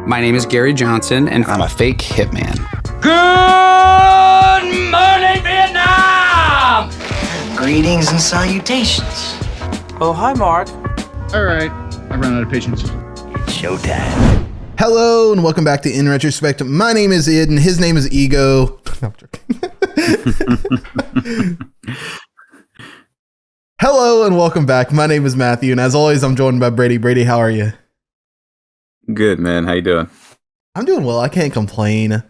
My name is Gary Johnson, and I'm a fake hitman. Good morning, Vietnam! Greetings and salutations. Oh, hi, Mark. All right, I ran out of patience. It's showtime. Hello, and welcome back to In Retrospect. My name is Id, and his name is Ego. No, I'm joking. Hello, and welcome back. My name is Matthew, and as always, I'm joined by Brady. Brady, how are you? Good, man. How you doing? I'm doing well. I can't complain.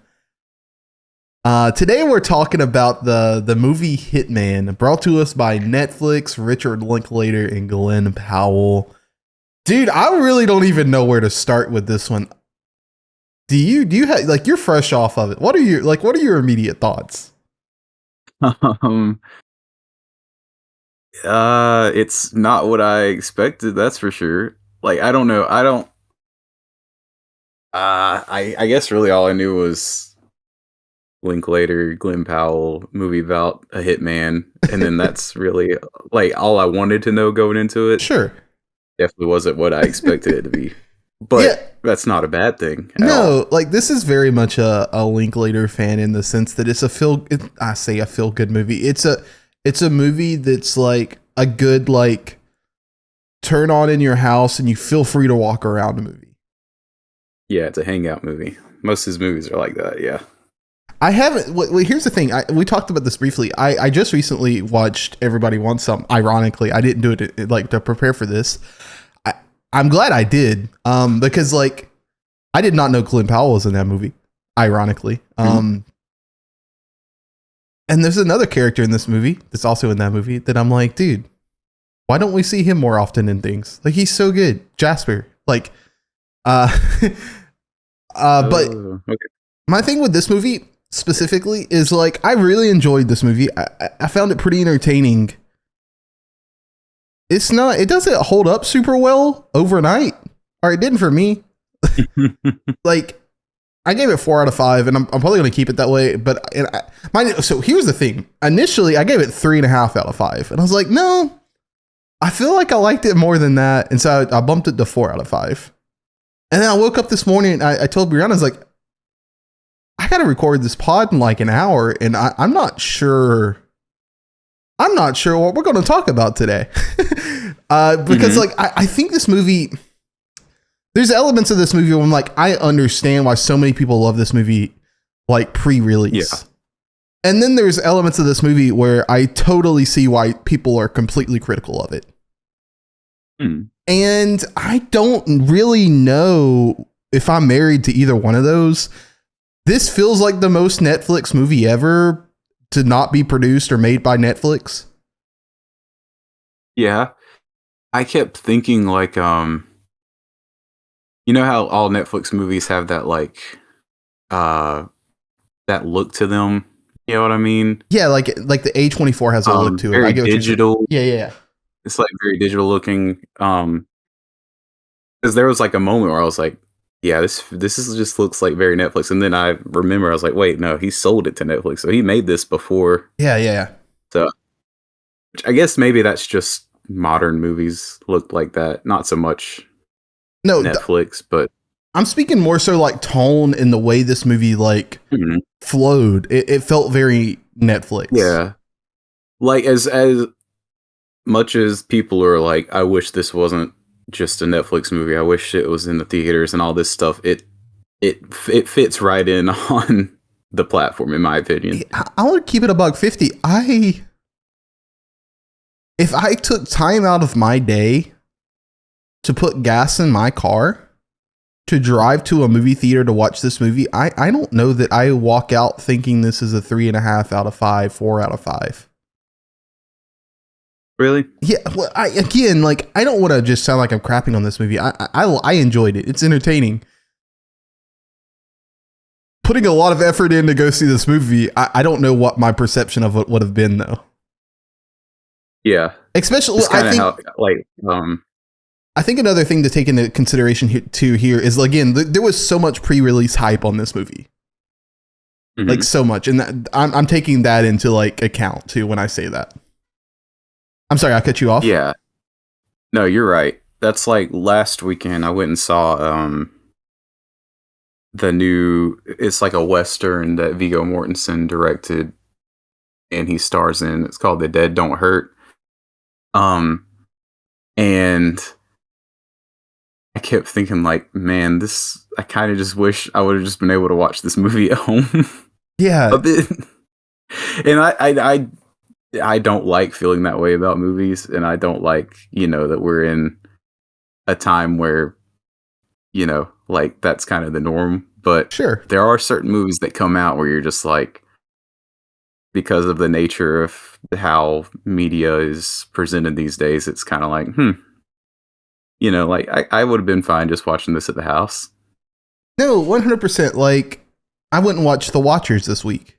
Today we're talking about the movie Hitman, brought to us by Netflix, Richard Linklater, and Glen Powell. Dude, I really don't even know where to start with this one. Do you have, like, you're fresh off of it. What are your immediate thoughts? It's not what I expected, that's for sure. Like, I don't know. I guess really all I knew was Linklater, Glen Powell, movie about a hitman, and then that's really like all I wanted to know going into it. Sure. Definitely wasn't what I expected it to be. But yeah, that's not a bad thing. No, like, this is very much a Linklater fan in the sense that it's a feel good movie. It's a movie that's like a good, like, turn on in your house and you feel free to walk around movie. Yeah, it's a hangout movie. Most of his movies are like that, yeah. I haven't. Well, here's the thing. We talked about this briefly. I just recently watched Everybody Wants Some. Ironically, I didn't do it like to prepare for this. I'm glad I did, because, like, I did not know Glen Powell was in that movie. Ironically, and there's another character in this movie that's also in that movie that I'm like, dude, why don't we see him more often in things? Like, he's so good, Jasper. Like, but okay. My thing with this movie specifically is, like, I really enjoyed this movie. I found it pretty entertaining. It doesn't hold up super well overnight, or it didn't for me. Like, I gave it 4 out of 5, and I'm probably going to keep it that way. But so here's the thing. Initially, I gave it 3.5 out of 5, and I was like, no, I feel like I liked it more than that, and so I bumped it to 4 out of 5. And then I woke up this morning, and I told Brianna, I was like, I got to record this pod in like an hour, and I'm not sure what we're going to talk about today. Because like, I think this movie, there's elements of this movie where I'm like, I understand why so many people love this movie, like, pre-release. Yeah. And then there's elements of this movie where I totally see why people are completely critical of it. And I don't really know if I'm married to either one of those. This feels like the most Netflix movie ever to not be produced or made by Netflix. Yeah. I kept thinking, like, you know how all Netflix movies have that, like, that look to them? You know what I mean? Yeah, like the A24 has a look to it. Very I get digital. Yeah. It's like very digital looking. Because there was like a moment where I was like, yeah, this is just looks like very Netflix. And then I remember I was like, wait, no, he sold it to Netflix. So he made this before. Yeah. So I guess maybe that's just modern movies look like that. Not so much Netflix, but I'm speaking more so like tone in the way this movie like flowed. It felt very Netflix. Yeah. Like as much as people are like, I wish this wasn't just a Netflix movie. I wish it was in the theaters and all this stuff. It fits right in on the platform, in my opinion. I want to keep it $1.50. If I took time out of my day to put gas in my car to drive to a movie theater to watch this movie, I don't know that I walk out thinking this is a 3.5 out of 5, 4 out of 5. Really? Yeah. Well, I don't want to just sound like I'm crapping on this movie. I enjoyed it. It's entertaining. Putting a lot of effort in to go see this movie, I don't know what my perception of it would have been, though. Yeah. Especially, I think another thing to take into consideration here is, again, there was so much pre-release hype on this movie. Like, so much. And I'm taking that into, like, account, too, when I say that. I'm sorry, I cut you off. Yeah. No, you're right. That's like last weekend I went and saw it's like a Western that Viggo Mortensen directed and he stars in. It's called The Dead Don't Hurt. And I kept thinking like, man, I kind of just wish I would have just been able to watch this movie at home. Yeah. A bit. And I don't like feeling that way about movies, and I don't like, that we're in a time where, like that's kind of the norm. But Sure. there are certain movies that come out where you're just like, because of the nature of how media is presented these days, it's kind of like, like I would have been fine just watching this at the house. No, 100%. Like, I wouldn't watch The Watchers this week.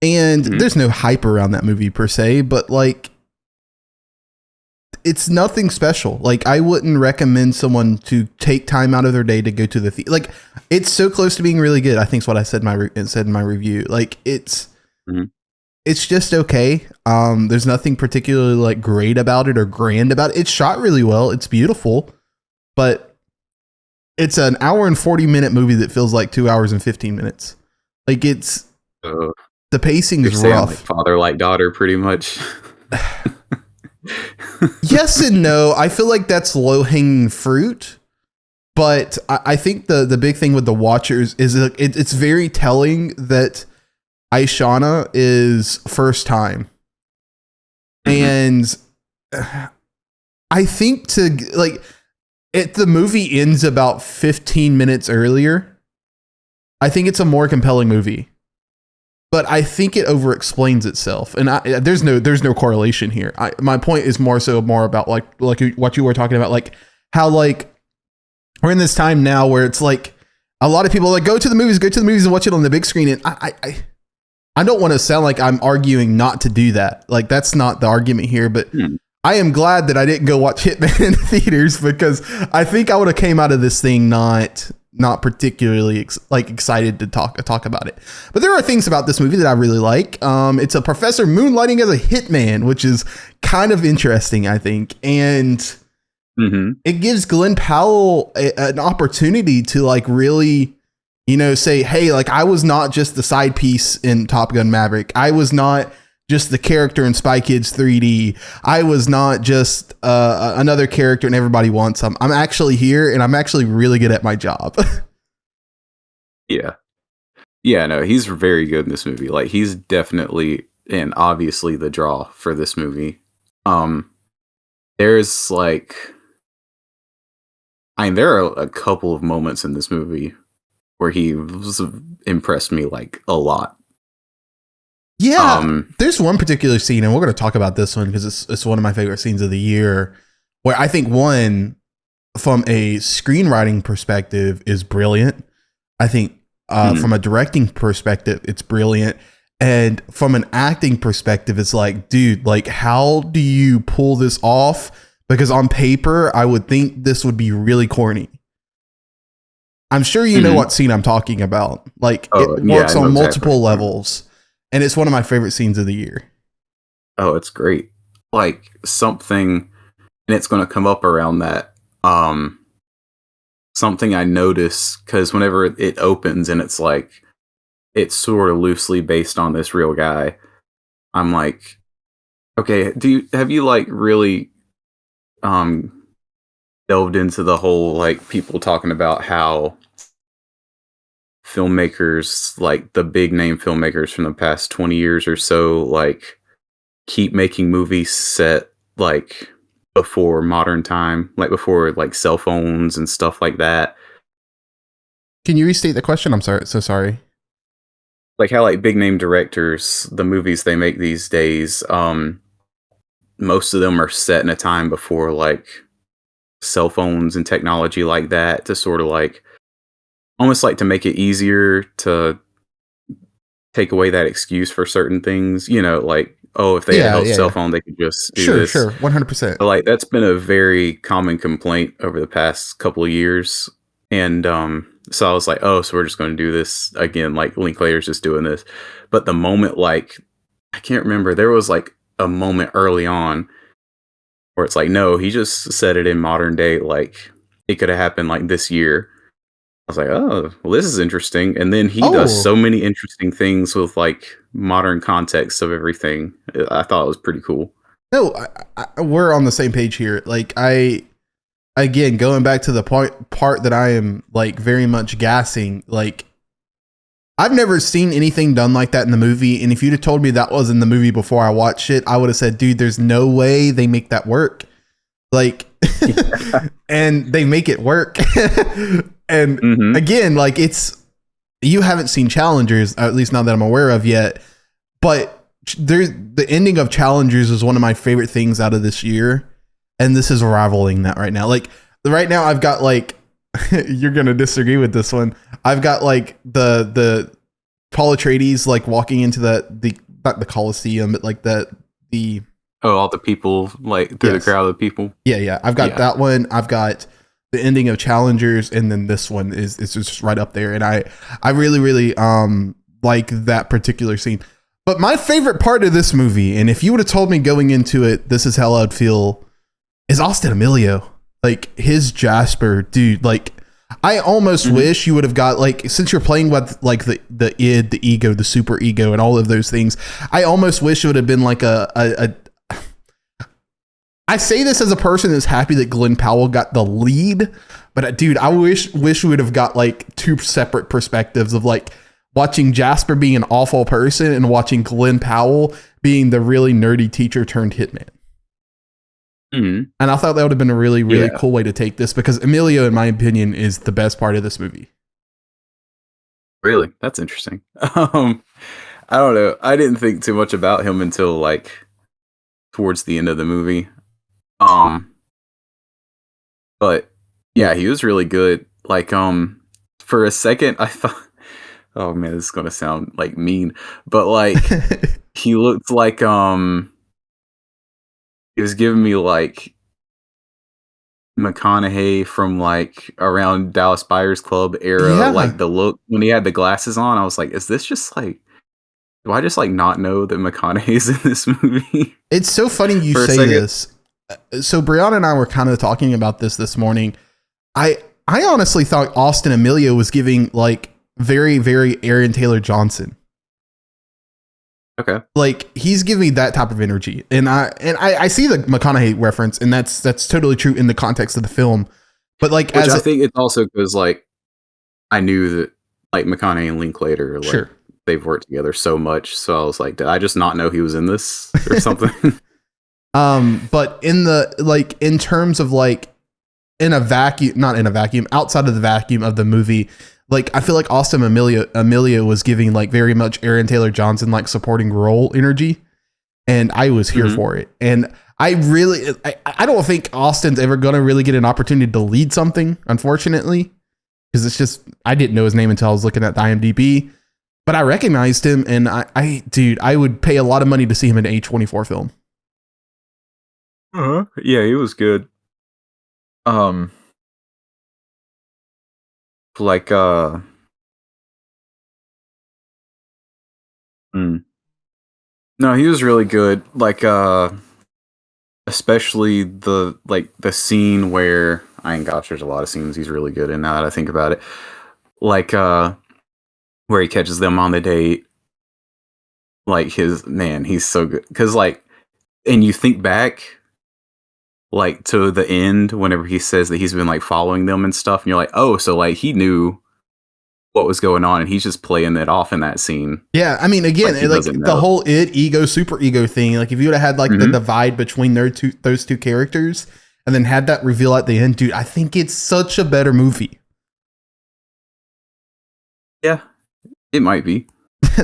And there's no hype around that movie per se, but like, it's nothing special. Like, I wouldn't recommend someone to take time out of their day to go to the theater. Like, it's so close to being really good, I think is what I said in my review. Like, it's just okay. There's nothing particularly like great about it or grand about it. It's shot really well. It's beautiful, but it's an hour and 40-minute movie that feels like 2 hours and 15 minutes. Like, it's the pacing is rough. Like father like daughter, pretty much. Yes and no. I feel like that's low-hanging fruit, but I think the big thing with The Watchers is it's very telling that Arjona is first time. And I think the movie ends about 15 minutes earlier. I think it's a more compelling movie, but I think it over-explains itself. And there's no correlation here. My point is more about like what you were talking about, like how like we're in this time now where it's like a lot of people are like, go to the movies and watch it on the big screen. And I don't want to sound like I'm arguing not to do that. Like, that's not the argument here, but I am glad that I didn't go watch Hitman in theaters, because I think I would have came out of this thing not particularly excited to talk about it. But there are things about this movie that I really like. It's a professor moonlighting as a hitman, which is kind of interesting, I think. And it gives Glen Powell an opportunity to like really, say, hey, like I was not just the side piece in Top Gun Maverick. I was not just the character in Spy Kids 3D. I was not just another character and everybody wants them. I'm actually here, and I'm actually really good at my job. Yeah. Yeah, no, he's very good in this movie. Like, he's definitely and obviously the draw for this movie. There's like, there are a couple of moments in this movie where he impressed me like a lot. Yeah, there's one particular scene, and we're going to talk about this one because it's one of my favorite scenes of the year, where I think one, from a screenwriting perspective, is brilliant. I think from a directing perspective, it's brilliant. And from an acting perspective, it's like, dude, like, how do you pull this off? Because on paper, I would think this would be really corny. I'm sure you know what scene I'm talking about. Like, it works on multiple levels. And it's one of my favorite scenes of the year. Oh, it's great. Like, something, and it's going to come up around that. Something I notice, because whenever it opens and it's like, it's sort of loosely based on this real guy, I'm like, okay, have you like really delved into the whole, like, people talking about how filmmakers, like the big name filmmakers from the past 20 years or so, like, keep making movies set like before modern time, like before like cell phones and stuff like that. Can you restate the question? I'm sorry. So sorry. Like how like big name directors, the movies they make these days, most of them are set in a time before like cell phones and technology like that, to sort of like almost like to make it easier to take away that excuse for certain things, like, oh, if they had a cell phone, they could just do this. Sure, 100%. But like, that's been a very common complaint over the past couple of years. And so I was like, oh, so we're just going to do this again, like Linklater's just doing this. But the moment, like, I can't remember, there was like a moment early on where it's like, no, he just said it in modern day, like it could have happened like this year. was like, oh, well, this is interesting. And then he Oh. does so many interesting things with like modern context of everything. I thought it was pretty cool. No, we're on the same page here. Like again, going back to the part that I am like very much gassing, like I've never seen anything done like that in the movie. And if you'd have told me that was in the movie before I watched it, I would have said, dude, there's no way they make that work. Like, and they make it work. And again, like you haven't seen Challengers, at least not that I'm aware of yet, but the ending of Challengers is one of my favorite things out of this year. And this is rivaling that right now. Like right now I've got like, you're going to disagree with this one. I've got like the Paul Atreides like walking into not the Coliseum, but like all the people like through the crowd of people. Yeah. I've got that one. I've got the ending of Challengers, and then this one is just right up there. And I really like that particular scene. But my favorite part of this movie, and if you would have told me going into it, this is how I'd feel, is Austin Amelio. Like his Jasper, dude. Like I almost wish you would have got like, since you're playing with like the id, the ego, the super ego, and all of those things. I almost wish it would have been like a I say this as a person that's happy that Glen Powell got the lead, but dude, I wish we would have got like two separate perspectives of like watching Jasper being an awful person and watching Glen Powell being the really nerdy teacher turned hitman. And I thought that would have been a really cool way to take this, because Amelio, in my opinion, is the best part of this movie. Really? That's interesting. I don't know. I didn't think too much about him until like towards the end of the movie. But yeah, he was really good. Like, for a second I thought, oh man, this is gonna sound like mean, but like he looked like it was giving me like McConaughey from like around Dallas Buyers Club era, like the look when he had the glasses on. I was like, is this just like, do I just like not know that McConaughey's in this movie? It's so funny you say this. So Brianna and I were kind of talking about this morning. I honestly thought Austin Amelio was giving like very, very Aaron Taylor Johnson. Okay. Like he's giving me that type of energy. And I see the McConaughey reference, and that's totally true in the context of the film. But like, which I think it's also because like I knew that like McConaughey and Linklater, like they've worked together so much. So I was like, did I just not know he was in this or something? But in the like, in terms of like in a vacuum, not in a vacuum, outside of the vacuum of the movie, like I feel like Austin Amelio was giving like very much Aaron Taylor Johnson like supporting role energy, and I was here for it. And I don't think Austin's ever gonna really get an opportunity to lead something, unfortunately, because it's just, I didn't know his name until I was looking at the IMDb, but I recognized him, and I would pay a lot of money to see him in an A24 film. Yeah, he was good. Like no, he was really good. Like especially the scene where, there's a lot of scenes he's really good in now that I think about it. Like where he catches them on the date. Like he's so good. Cause like, and you think back like to the end whenever he says that he's been like following them and stuff, and you're like, oh, so like he knew what was going on and he's just playing it off in that scene. Yeah, I mean, again, like the whole ego super ego thing, like if you would have had like the divide between those two characters and then had that reveal at the end, dude, I think it's such a better movie. Yeah, it might be.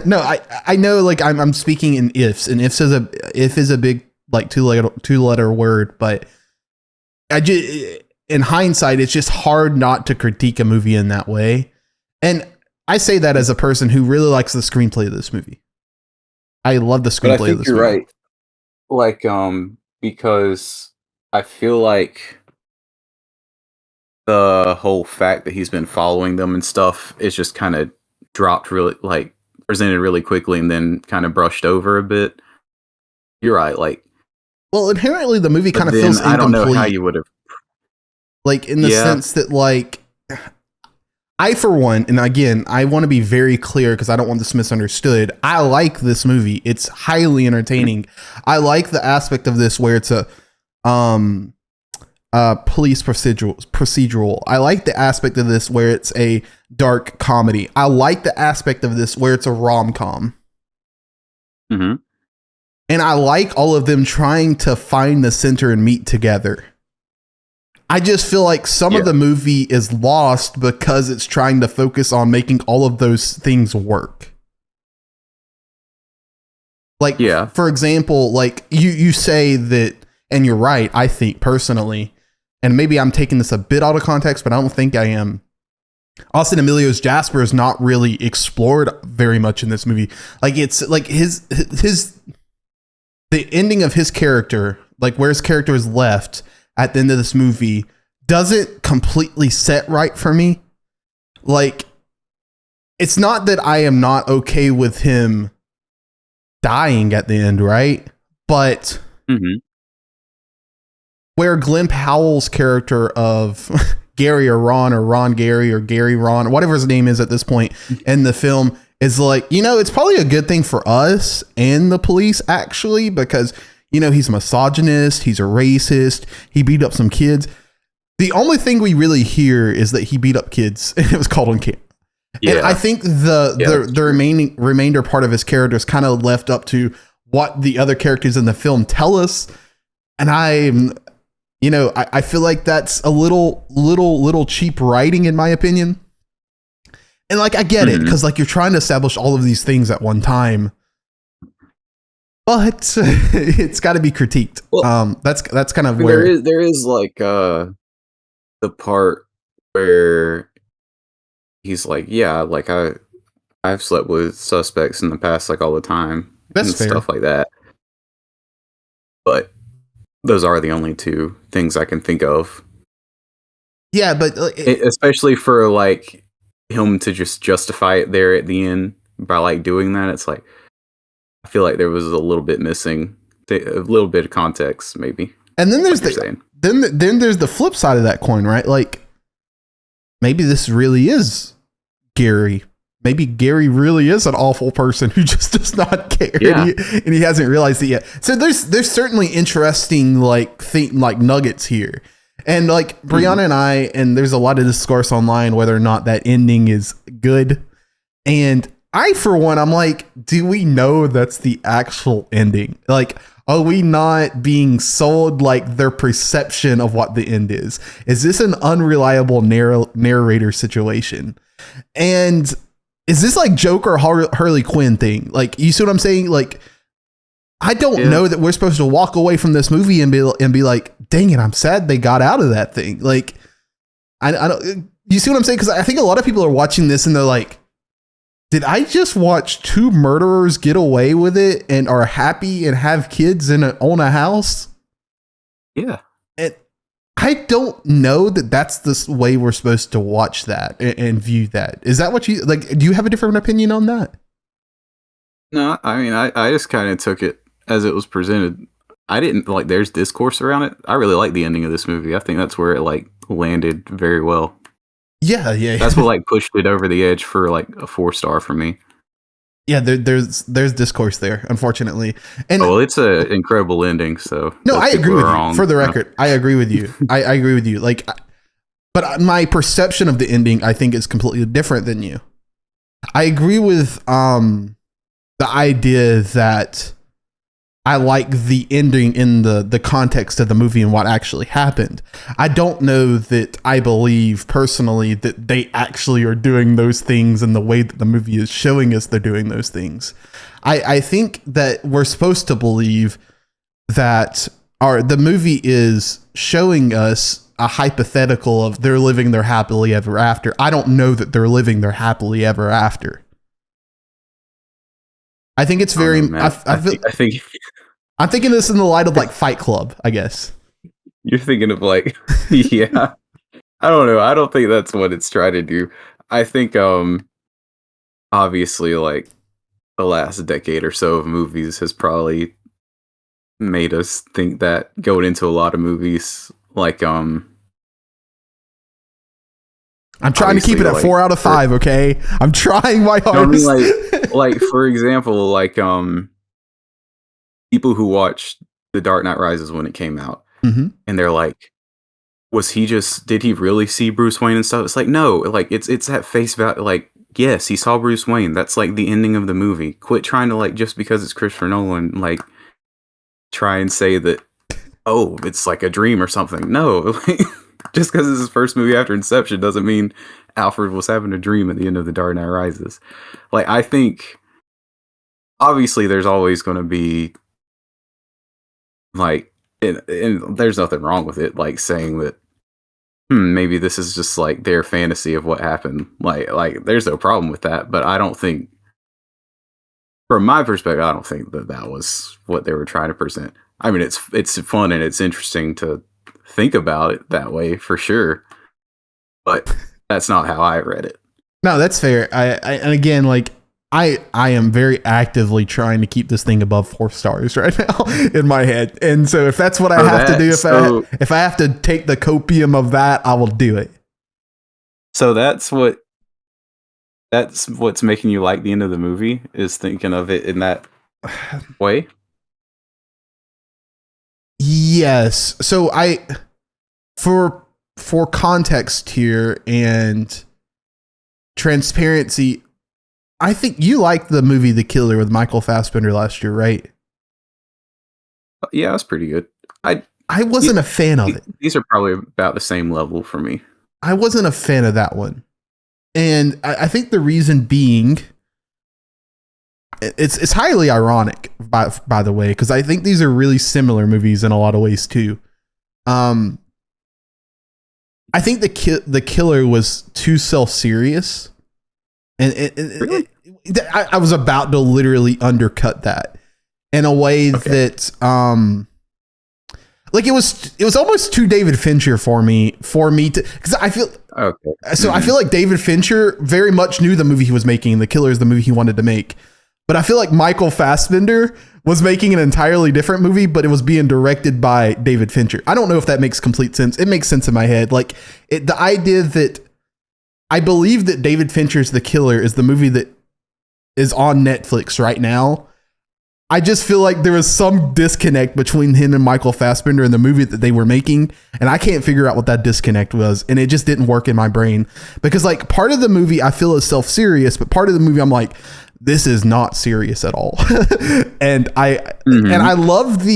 No, I know, like I'm speaking in ifs, and if is a big like two letter word, but I just, in hindsight, it's just hard not to critique a movie in that way. And I say that as a person who really likes the screenplay of this movie. I love the screenplay of this movie. You're right. Like, because I feel like the whole fact that he's been following them and stuff is just kind of dropped really, like, presented really quickly and then kind of brushed over a bit. You're right. Like, well, inherently the movie kind of feels incomplete. I don't know how you would have, like, in the sense that, like, I, for one, and again, I want to be very clear because I don't want this misunderstood. I like this movie. It's highly entertaining. I like the aspect of this where it's a police procedural. I like the aspect of this where it's a dark comedy. I like the aspect of this where it's a rom-com. Mm-hmm. And I like all of them trying to find the center and meet together. I just feel like some of the movie is lost because it's trying to focus on making all of those things work. Like, for example, like you say that, and you're right, I think personally, and maybe I'm taking this a bit out of context, but I don't think I am. Austin Amelio's Jasper is not really explored very much in this movie. Like, it's like the ending of his character, like where his character is left at the end of this movie, doesn't completely set right for me. Like, it's not that I am not okay with him dying at the end, right? But where Glen Powell's character of Gary or Ron Gary or Gary Ron, or whatever his name is at this point in the film, is like, you know, it's probably a good thing for us and the police, actually, because, you know, he's a misogynist, he's a racist, he beat up some kids. The only thing we really hear is that he beat up kids and it was called on camera. Yeah. And I think the remainder part of his character is kind of left up to what the other characters in the film tell us. And I feel like that's a little cheap writing, in my opinion. And like, I get it, because like you're trying to establish all of these things at one time, but it's got to be critiqued. Well, that's kind of where there is like the part where he's like, yeah, like I've slept with suspects in the past, like all the time, that's and fair. Stuff like that. But those are the only two things I can think of. Yeah, but especially for like him to just justify it there at the end by like doing that, it's like I feel like there was a little bit missing, a little bit of context, maybe. And then there's then there's the flip side of that coin, right? Like, maybe this really is Gary. Maybe Gary really is an awful person who just does not care, and he hasn't realized it yet. So there's certainly interesting like nuggets here. And like Brianna and there's a lot of discourse online whether or not that ending is good. And I, for one, I'm like, do we know that's the actual ending? Like, are we not being sold like their perception of what the end is? Is this an unreliable narrator situation? And is this like Joker Harley Quinn thing? Like, you see what I'm saying? Like, I don't know that we're supposed to walk away from this movie and be like, dang it, I'm sad they got out of that thing. Like, I don't, you see what I'm saying? Because I think a lot of people are watching this and they're like, did I just watch two murderers get away with it and are happy and have kids and own a house? Yeah. And I don't know that that's the way we're supposed to watch that and view that. Is that what you like? Do you have a different opinion on that? No, I mean, I just kind of took it as it was presented. I didn't like, there's discourse around it. I really like the ending of this movie. I think that's where it like landed very well. Yeah. That's what like pushed it over the edge for like a 4-star for me. Yeah, there's discourse there, unfortunately. And it's an incredible ending. So no, I agree with you. For the record, I agree with you. I agree with you. Like, but my perception of the ending, I think, is completely different than you. I agree with the idea that I like the ending in the context of the movie and what actually happened. I don't know that I believe personally that they actually are doing those things in the way that the movie is showing us they're doing those things. I think that we're supposed to believe that the movie is showing us a hypothetical of they're living their happily ever after. I don't know that they're living their happily ever after. I think it's very. I think I'm thinking this in the light of like Fight Club, I guess. You're thinking of like, yeah. I don't know. I don't think that's what it's trying to do. I think, obviously, like the last decade or so of movies has probably made us think that going into a lot of movies, like, I'm trying to keep it at like, 4 out of 5. Okay, I'm trying my I mean, hardest. like for example, like people who watched The Dark Knight Rises when it came out, Mhm. and they're like, did he really see Bruce Wayne and stuff? It's like, no, like it's at face value. Like, yes, he saw Bruce Wayne. That's like the ending of the movie. Quit trying to, like, just because it's Christopher Nolan, like, try and say that, oh, it's like a dream or something. No, like, just because it's his first movie after Inception doesn't mean Alfred was having a dream at the end of The Dark Knight Rises. Like, I think obviously there's always going to be, like, and there's nothing wrong with it, like saying that maybe this is just like their fantasy of what happened. Like there's no problem with that, but I don't think, from my perspective, I don't think that was what they were trying to present. I mean, it's fun and it's interesting to think about it that way for sure, but that's not how I read it. No, that's fair. And again, like, I am very actively trying to keep this thing above 4 stars right now in my head. And so if that's what I have to do, if I have to take the copium of that, I will do it. So that's what's making you like the end of the movie, is thinking of it in that way? Yes. So for context here and transparency, I think you liked the movie The Killer with Michael Fassbender last year, right? Yeah, that's pretty good. I wasn't a fan of it. These are probably about the same level for me. I wasn't a fan of that one. And I think the reason being, it's highly ironic, by the way, because I think these are really similar movies in a lot of ways too. I think the Killer was too self-serious. And Really? I was about to literally undercut that in a way that, like, it was almost too David Fincher for me to, because I feel okay. So I feel like David Fincher very much knew the movie he was making. The Killer is the movie he wanted to make, but I feel like Michael Fassbender was making an entirely different movie, but it was being directed by David Fincher. I don't know if that makes complete sense. It makes sense in my head. Like, the idea that I believe that David Fincher's The Killer is the movie that is on Netflix right now. I just feel like there was some disconnect between him and Michael Fassbender in the movie that they were making, and I can't figure out what that disconnect was, and it just didn't work in my brain. Because, like, part of the movie I feel is self-serious, but part of the movie I'm like, this is not serious at all. And I love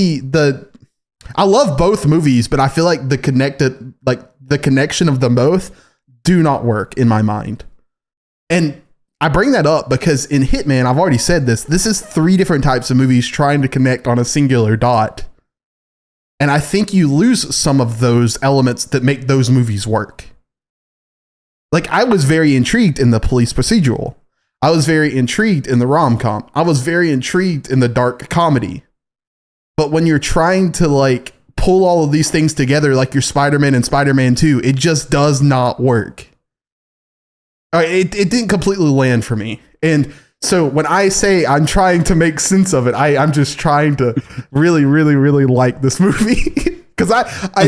I love both movies, but I feel like the connection of them both do not work in my mind. And I bring that up because in Hitman, I've already said this is 3 different types of movies trying to connect on a singular dot. And I think you lose some of those elements that make those movies work. Like, I was very intrigued in the police procedural. I was very intrigued in the rom-com. I was very intrigued in the dark comedy. But when you're trying to, like, pull all of these things together, like your Spider-Man and Spider-Man 2, it just does not work. It didn't completely land for me. And so when I say I'm trying to make sense of it, I'm just trying to really, really, really like this movie. Because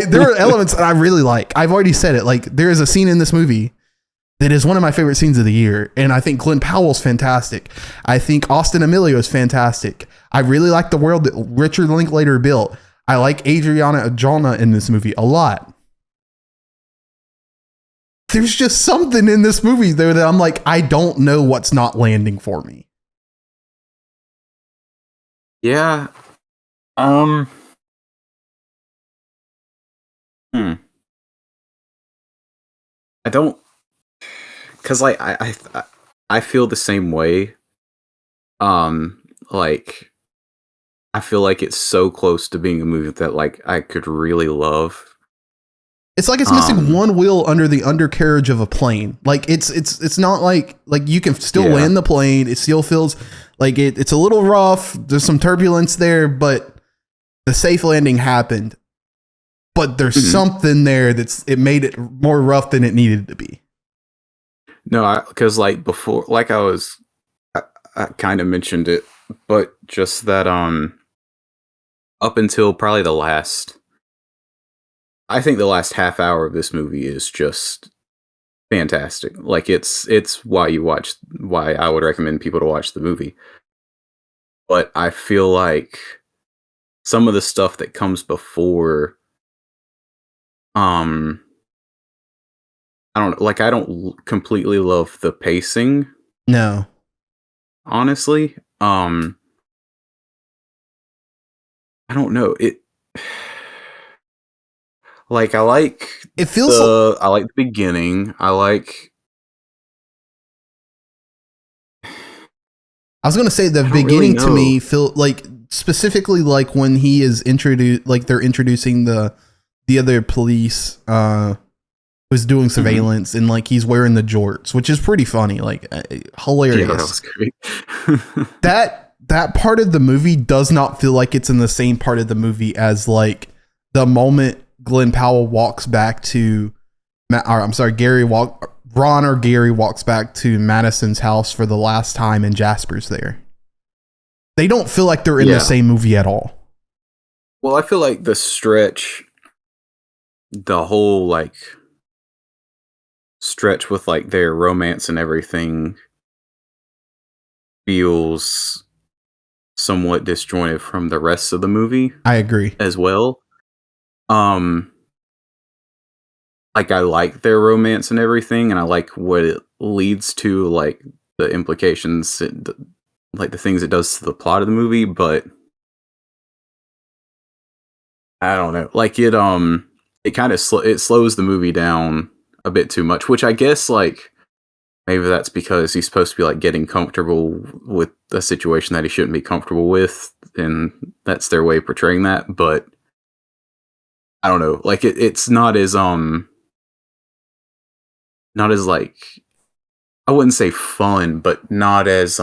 there are elements that I really like. I've already said it. Like, there is a scene in this movie that is one of my favorite scenes of the year. And I think Glen Powell's fantastic. I think Austin Amelio is fantastic. I really like the world that Richard Linklater built. I like Arjona in this movie a lot. There's just something in this movie, though, that I'm like, I don't know what's not landing for me. Yeah. I don't, because, like, I feel the same way. Like, I feel like it's so close to being a movie that, like, I could really love. It's like it's missing one wheel under the undercarriage of a plane. Like, it's not like you can still land the plane. It still feels like it's a little rough. There's some turbulence there, but the safe landing happened. But there's something there it made it more rough than it needed to be. No, because, like, before, like, I kind of mentioned it, but just that up until probably I think the last half hour of this movie is just fantastic. Like it's why I would recommend people to watch the movie. But I feel like some of the stuff that comes before, I don't completely love the pacing. No. Honestly. I don't know. Like I like It feels I like the beginning. I was going to say the beginning to me feel like specifically like when he is introduced, like they're introducing the other police who's doing surveillance and like he's wearing the jorts, which is pretty funny, like hilarious. Yeah, that was great. that part of the movie does not feel like it's in the same part of the movie as like the moment Glen Powell walks back to Gary walks back to Madison's house for the last time and Jasper's there. They don't feel like they're in the same movie at all. Well, I feel like the whole like stretch with like their romance and everything feels somewhat disjointed from the rest of the movie. I agree as well. Like I like their romance and everything, and I like what it leads to, like the implications, like the things it does to the plot of the movie. But I don't know, like it kind of it slows the movie down a bit too much, which I guess like maybe that's because he's supposed to be like getting comfortable with a situation that he shouldn't be comfortable with, and that's their way of portraying that. But I don't know, like it's not as like, I wouldn't say fun, but not as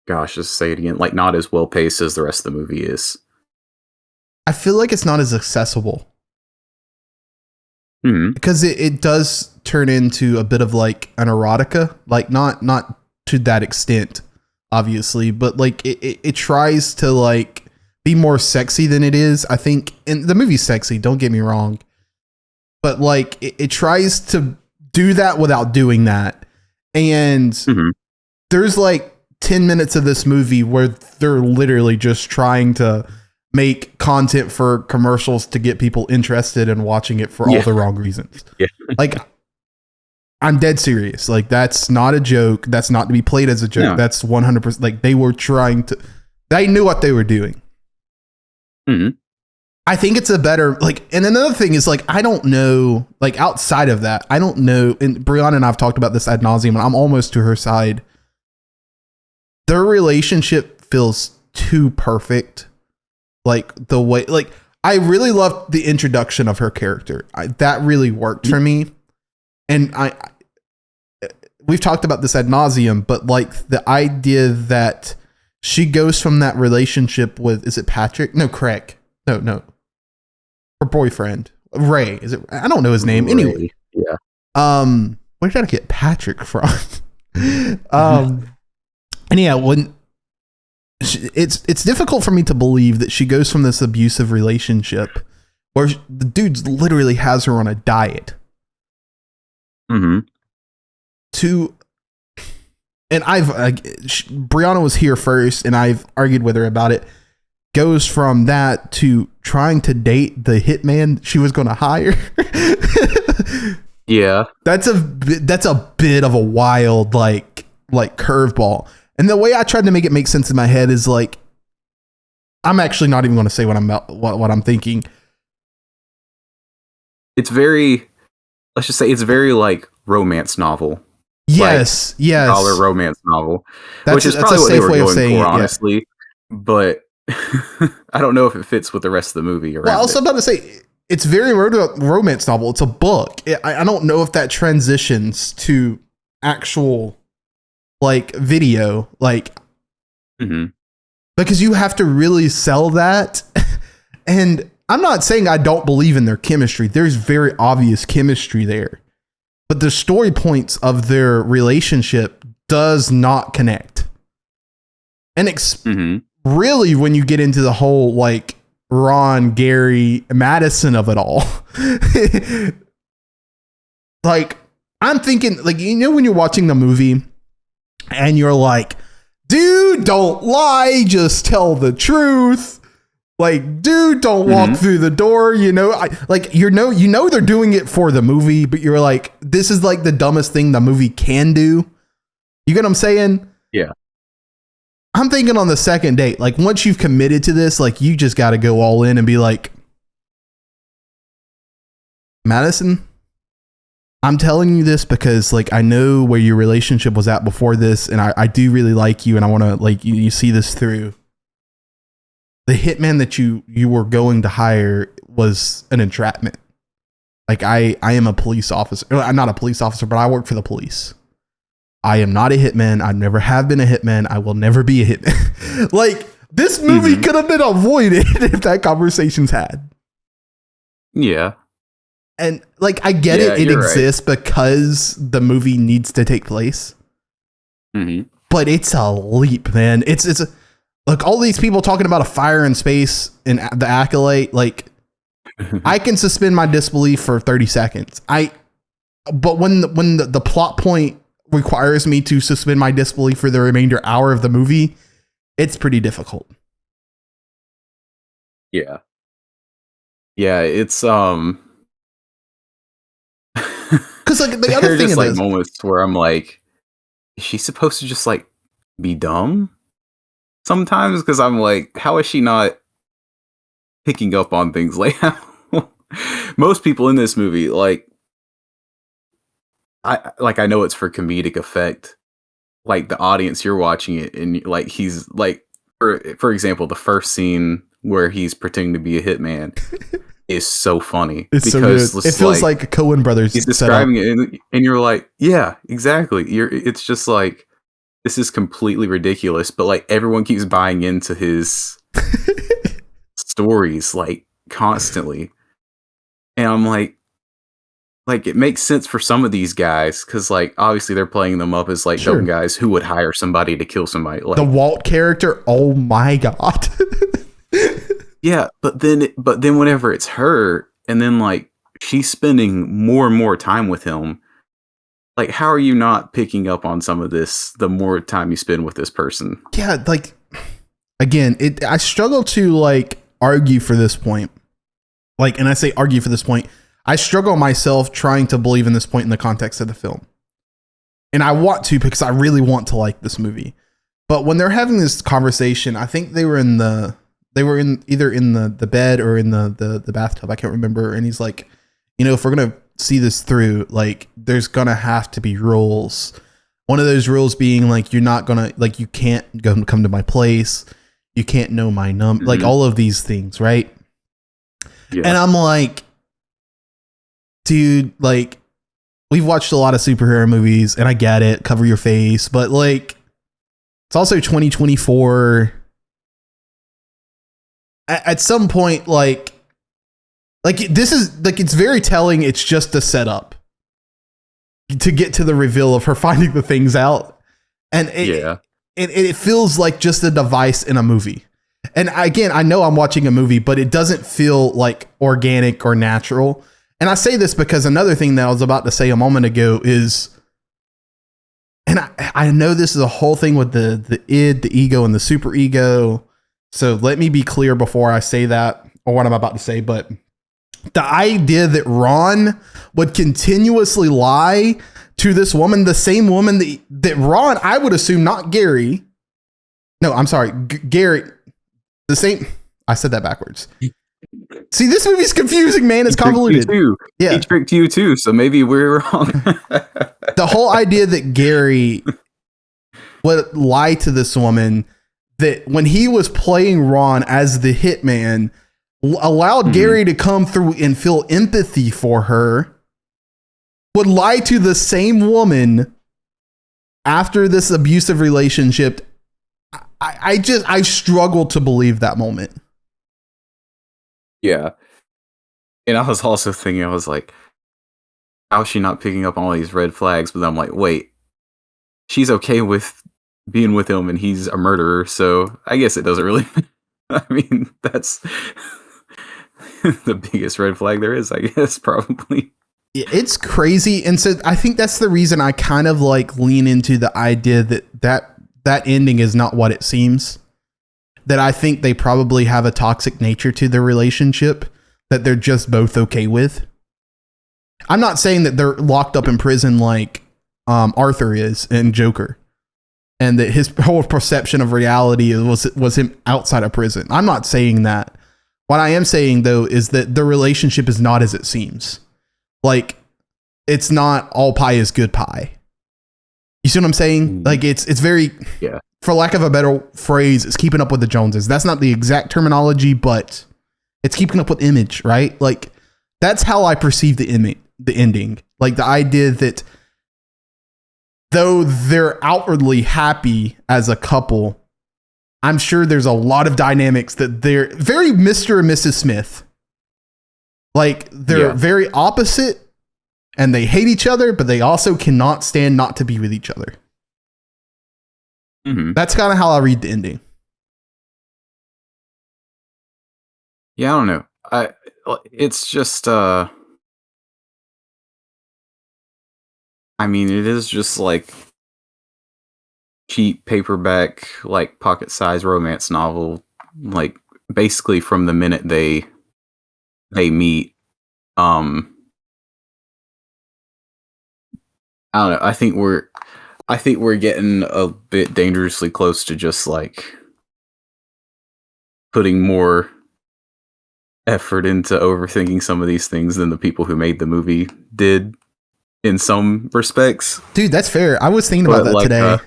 gosh, just say it again, like not as well paced as the rest of the movie is. I feel like it's not as accessible. Mm-hmm. Because it does turn into a bit of like an erotica, like not to that extent, obviously, but like it tries to like be more sexy than it is. I think, and the movie's sexy, don't get me wrong, but like it tries to do that without doing that. And there's like 10 minutes of this movie where they're literally just trying to make content for commercials to get people interested in watching it for all the wrong reasons. Yeah. Like, I'm dead serious. Like, that's not a joke. That's not to be played as a joke. No. That's 100%. Like, they were trying to, they knew what they were doing. Mm-hmm. I think it's a better, like, and another thing is, like, I don't know, like, outside of that, I don't know, and Brianna and I've talked about this ad nauseum, and I'm almost to her side. Their relationship feels too perfect. Like, the way, like, I really loved the introduction of her character. That really worked for me. And we've talked about this ad nauseum, but, like, the idea that she goes from that relationship with, is it Patrick? No, Craig. No. Her boyfriend, Ray. Is it? I don't know his name. Ray. Anyway, yeah. Where did I get Patrick from? And yeah, when it's difficult for me to believe that she goes from this abusive relationship where the dude literally has her on a diet to, and Brianna was here first, and I've argued with her about it. Goes from that to trying to date the hitman she was going to hire. Yeah, that's a bit of a wild like curveball. And the way I tried to make it make sense in my head is like, I'm actually not even going to say what I'm thinking. It's very, let's just say it's very like romance novel. Yes, like, yes. Dollar romance novel, which is probably what they were going for, honestly. Yeah. But I don't know if it fits with the rest of the movie. Well, I was about to say, it's very romance novel. It's a book. I don't know if that transitions to actual like video, like, because you have to really sell that. And I'm not saying I don't believe in their chemistry. There's very obvious chemistry there, but the story points of their relationship does not connect. And really, when you get into the whole like Ron, Gary, Madison of it all, like, I'm thinking, like, you know, when you're watching the movie and you're like, dude, don't lie, just tell the truth. Like, dude, don't walk through the door. You know, you know they're doing it for the movie, but you're like, this is like the dumbest thing the movie can do. You get what I'm saying? Yeah. I'm thinking on the second date, like, once you've committed to this, like, you just got to go all in and be like, Madison, I'm telling you this because, like, I know where your relationship was at before this, and I do really like you, and I want to, like, you see this through. The hitman that you were going to hire was an entrapment. Like, I am a police officer. I'm not a police officer, but I work for the police. I am not a hitman. I never have been a hitman. I will never be a hitman. Like, this movie could have been avoided if that conversation's had. Yeah. And, like, I get it exists because the movie needs to take place. But it's a leap, man. It's like, all these people talking about a fire in space and the Acolyte, like, I can suspend my disbelief for 30 seconds. But when the plot point requires me to suspend my disbelief for the remainder hour of the movie, it's pretty difficult. Yeah. Yeah, it's because, like, the other thing just is, like, moments where I'm like, is she supposed to just, like, be dumb sometimes? Because I'm like, how is she not picking up on things? Like, most people in this movie, like, I know it's for comedic effect. Like, the audience, you're watching it, and, like, he's like, for example, the first scene where he's pretending to be a hitman is so funny. It's because so good. It feels like a Coen Brothers. He's describing it, and you're like, yeah, exactly. It's just like, this is completely ridiculous, but, like, everyone keeps buying into his stories, like, constantly. And I'm like, it makes sense for some of these guys, because, like, obviously they're playing them up as, like, dumb guys who would hire somebody to kill somebody. Like, the Walt character, oh my god. Yeah, but then whenever it's her, and then, like, she's spending more and more time with him, like, how are you not picking up on some of this the more time you spend with this person? Yeah, like, again, I struggle to, like, argue for this point. Like, and I say argue for this point, I struggle myself trying to believe in this point in the context of the film. And I want to, because I really want to like this movie. But when they're having this conversation, I think they were either in the bed or in the bathtub. I can't remember. And he's like, you know, if we're going to see this through, like, there's going to have to be rules. One of those rules being, like, you're not going to, like, you can't come to my place. You can't know my number. Like, all of these things, right? Yeah. And I'm like, dude, like, we've watched a lot of superhero movies, and I get it. Cover your face. But, like, it's also 2024. At some point, like this is, like, it's very telling. It's just a setup to get to the reveal of her finding the things out. And it feels like just a device in a movie. And again, I know I'm watching a movie, but it doesn't feel like organic or natural. And I say this because another thing that I was about to say a moment ago is, and I know this is a whole thing with the id, the ego, and the super ego. So let me be clear before I say that, or what I'm about to say. But the idea that Ron would continuously lie to this woman, the same woman that Ron, I would assume, not Gary. No, I'm sorry. Gary, the same. I said that backwards. See, this movie's confusing, man. It's convoluted. Yeah. He tricked you too, so maybe we're wrong. The whole idea that Gary would lie to this woman, that when he was playing Ron as the hitman, allowed Gary to come through and feel empathy for her, would lie to the same woman after this abusive relationship. I struggle to believe that moment. Yeah. And I was also thinking, I was like, how is she not picking up on all these red flags? But I'm like, wait, she's okay with being with him and he's a murderer, so I guess it doesn't really, I mean, that's the biggest red flag there is, I guess, probably. It's crazy. And so I think that's the reason I kind of like lean into the idea that ending is not what it seems. That I think they probably have a toxic nature to their relationship that they're just both okay with. I'm not saying that they're locked up in prison like Arthur is in Joker, and that his whole perception of reality was him outside of prison. I'm not saying that. What I am saying, though, is that the relationship is not as it seems. Like, it's not all pie is good pie. You see what I'm saying? Like, it's very, for lack of a better phrase, it's keeping up with the Joneses. That's not the exact terminology, but it's keeping up with image, right? Like, that's how I perceive the ending. Like, the idea that though they're outwardly happy as a couple, I'm sure there's a lot of dynamics that they're very Mr. and Mrs. Smith. Like, they're very opposite and they hate each other, but they also cannot stand not to be with each other. Mm-hmm. That's kind of how I read the ending. Yeah, I don't know. It's just, I mean, it is just like cheap paperback, like pocket-sized romance novel. Like, basically from the minute they meet. I don't know. I think we're getting a bit dangerously close to just like putting more effort into overthinking some of these things than the people who made the movie did in some respects. Dude, that's fair. I was thinking about that today.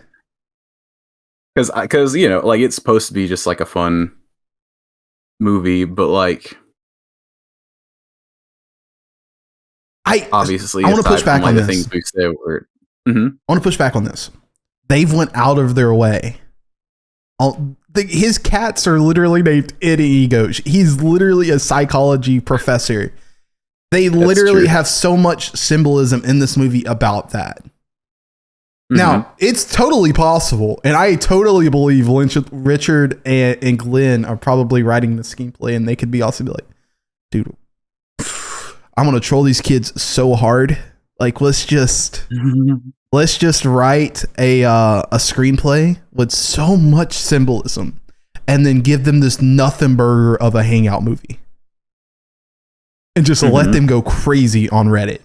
Because you know, like, it's supposed to be just like a fun movie, but like, obviously, I want to push back on the this. Things we said were, I want to push back on this. They've went out of their way. His cats are literally named Inigo. He's literally a psychology professor. They literally have so much symbolism in this movie about that. Mm-hmm. Now, it's totally possible, and I totally believe Richard and Glenn are probably writing the screenplay, and they could be also be like, dude, I'm gonna troll these kids so hard. Like, let's just write a screenplay with so much symbolism, and then give them this nothing burger of a hangout movie, and just let them go crazy on Reddit.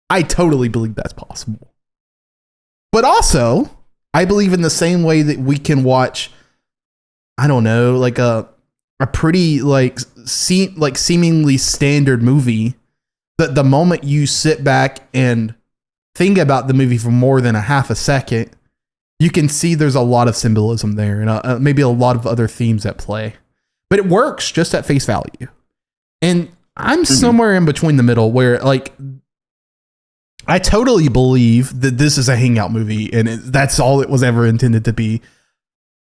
I totally believe that's possible. But also, I believe in the same way that we can watch, I don't know, like a pretty seemingly standard movie. That the moment you sit back and think about the movie for more than a half a second, you can see there's a lot of symbolism there and maybe a lot of other themes at play. But it works just at face value. And I'm somewhere in between the middle where, like, I totally believe that this is a hangout movie and that's all it was ever intended to be.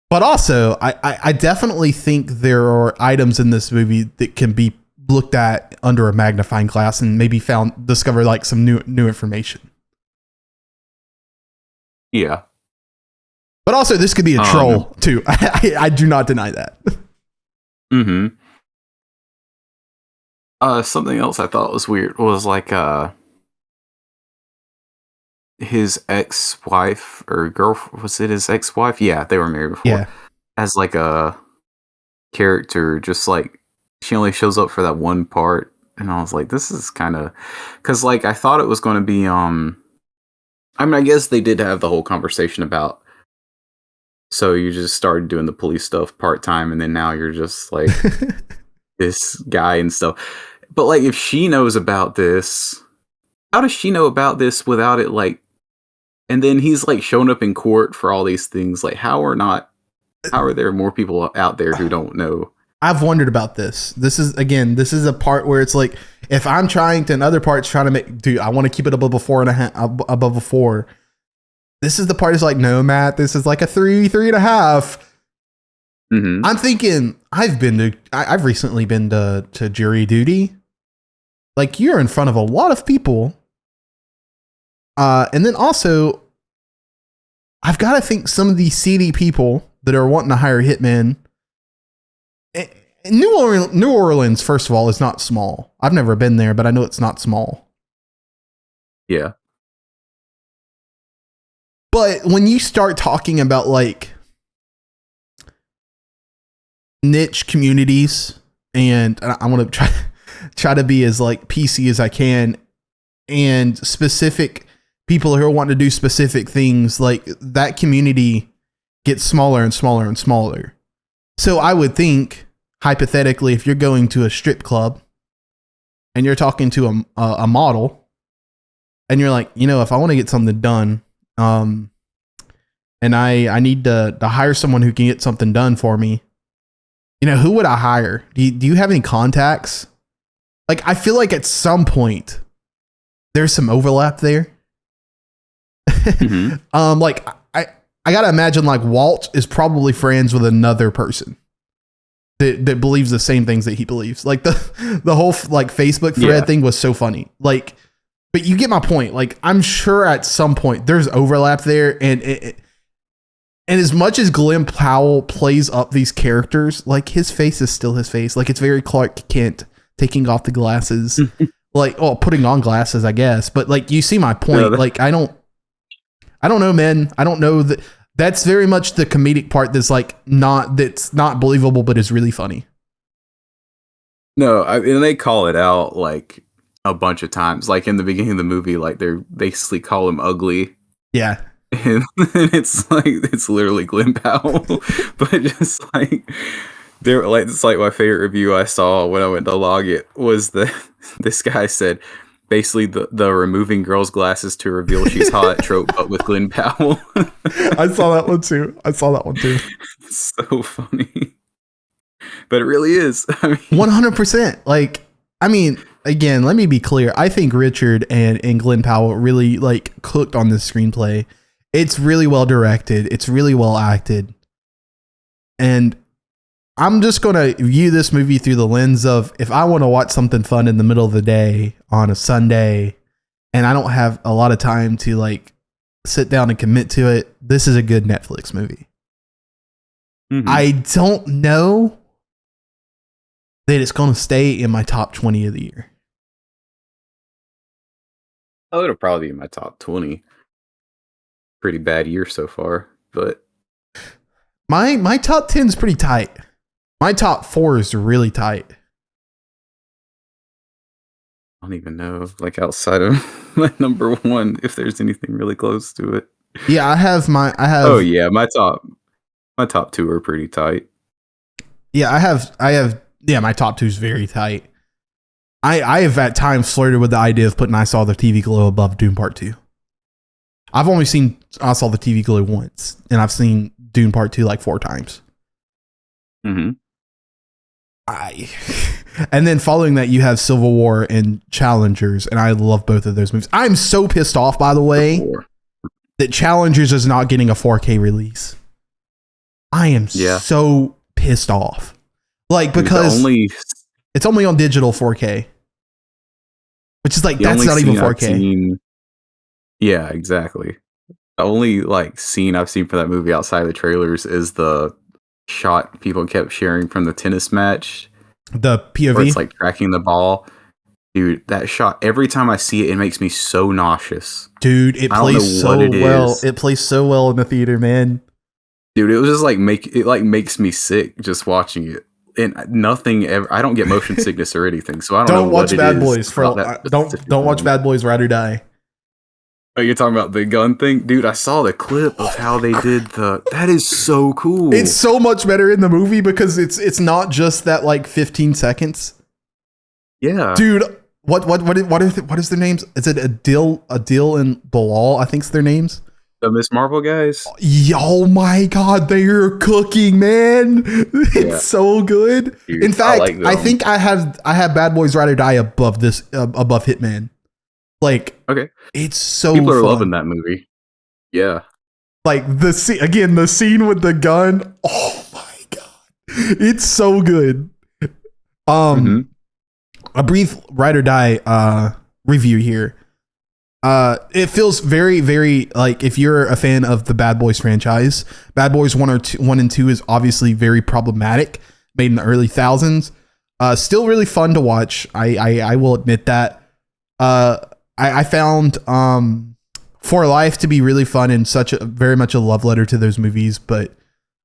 But also, I definitely think there are items in this movie that can be looked at under a magnifying glass and maybe discover like some new information. Yeah. But also, this could be a troll too. I do not deny that. Something else I thought was weird was like his ex-wife or girlfriend. Was it his ex-wife? Yeah, they were married before. Yeah. As like a character, just like she only shows up for that one part, and I was like, this is kind of, because like I thought it was going to be I mean, I guess they did have the whole conversation about, so you just started doing the police stuff part-time and then now you're just like this guy and stuff. But like, if she knows about this, how does she know about this without it, like, and then he's like showing up in court for all these things, like how are there more people out there who don't know? I've wondered about this. This is a part where it's like, if I'm trying to, in other parts, trying to make, dude, I want to keep it above a 4.5, above a 4. This is the part is like, no, Matt, this is like a 3.5. I'm thinking, I've recently been to jury duty. Like, you're in front of a lot of people. And then also, I've got to think some of these seedy people that are wanting to hire hitmen. New Orleans, first of all, is not small. I've never been there, but I know it's not small. Yeah. But when you start talking about like niche communities, and I want to try to be as like PC as I can, and specific people who are wanting to do specific things, like that community gets smaller and smaller and smaller. So I would think, hypothetically, if you're going to a strip club and you're talking to a model, and you're like, if I want to get something done, and I need to hire someone who can get something done for me, who would I hire? Do you have any contacts? Like, I feel like at some point there's some overlap there. Mm-hmm. Like I gotta imagine like Walt is probably friends with another person that believes the same things that he believes. Like the whole like Facebook thread thing was so funny. Like, but you get my point. Like, I'm sure at some point there's overlap there, and as much as Glen Powell plays up these characters, like his face is still his face. Like, it's very Clark Kent taking off the glasses, like, putting on glasses, I guess. But like, you see my point. Like, I don't know, man. I don't know that. That's very much the comedic part that's not believable, but is really funny. No, and they call it out like a bunch of times. Like in the beginning of the movie, like they basically call him ugly. Yeah. And it's like, it's literally Glen Powell. But just like, they're like, it's like my favorite review I saw when I went to log it was this guy said, basically the removing girls' glasses to reveal she's hot trope, but with Glen Powell. I saw that one too. It's so funny. But it really is. I mean, 100%. Like, I mean, again, let me be clear. I think Richard and Glen Powell really like cooked on this screenplay. It's really well directed. It's really well acted. And I'm just going to view this movie through the lens of, if I want to watch something fun in the middle of the day on a Sunday and I don't have a lot of time to like sit down and commit to it, this is a good Netflix movie. Mm-hmm. I don't know that it's going to stay in my top 20 of the year. Oh, it'll probably be in my top 20. Pretty bad year so far, but my top 10 is pretty tight. My top 4 is really tight. I don't even know, like outside of my number 1, if there's anything really close to it. Yeah, I have. Oh yeah, my top 2 are pretty tight. Yeah, I have. Yeah, my top 2 is very tight. I have at times flirted with the idea of putting I Saw the TV Glow above Dune Part 2. I've only seen I Saw the TV Glow once, and I've seen Dune Part 2 like 4 times. Mm-hmm. And then following that, you have Civil War and Challengers, and I love both of those movies. I'm so pissed off, by the way, that Challengers is not getting a 4K release. I am so pissed off. Like, because it's only on digital 4K, which is like, that's not even 4K. Yeah, exactly. The only like scene I've seen for that movie outside of the trailers is the shot people kept sharing from the tennis match. The POV? Where it's like tracking the ball. Dude, that shot, every time I see it, it makes me so nauseous. Dude, it plays so well. It plays so well in the theater, man. Dude, it was just like, makes me sick just watching it. And nothing ever, I don't get motion sickness or anything, so I don't know what watch Bad Boys. Don't watch Bad Boys Ride or Die. Oh, you're talking about the gun thing? Dude, I saw the clip of how they did that is so cool. It's so much better in the movie because it's not just that like 15 seconds. Yeah. Dude, what is their names? Is it Adil and Bilal? I think's their names. The Miss Marvel guys? Oh my god, they are cooking, man. It's so good. Dude, in fact, I think I have Bad Boys Ride or Die above Hitman. Like, okay, it's so people are fun. loving that movie. Yeah, like the scene with the gun. Oh my god, it's so good. A brief Ride or Die review here. It feels very, very like, if you're a fan of the Bad Boys franchise, Bad Boys 1 and 2 is obviously very problematic, made in the early thousands. Still really fun to watch. I will admit that. I found For Life to be really fun and very much a love letter to those movies, but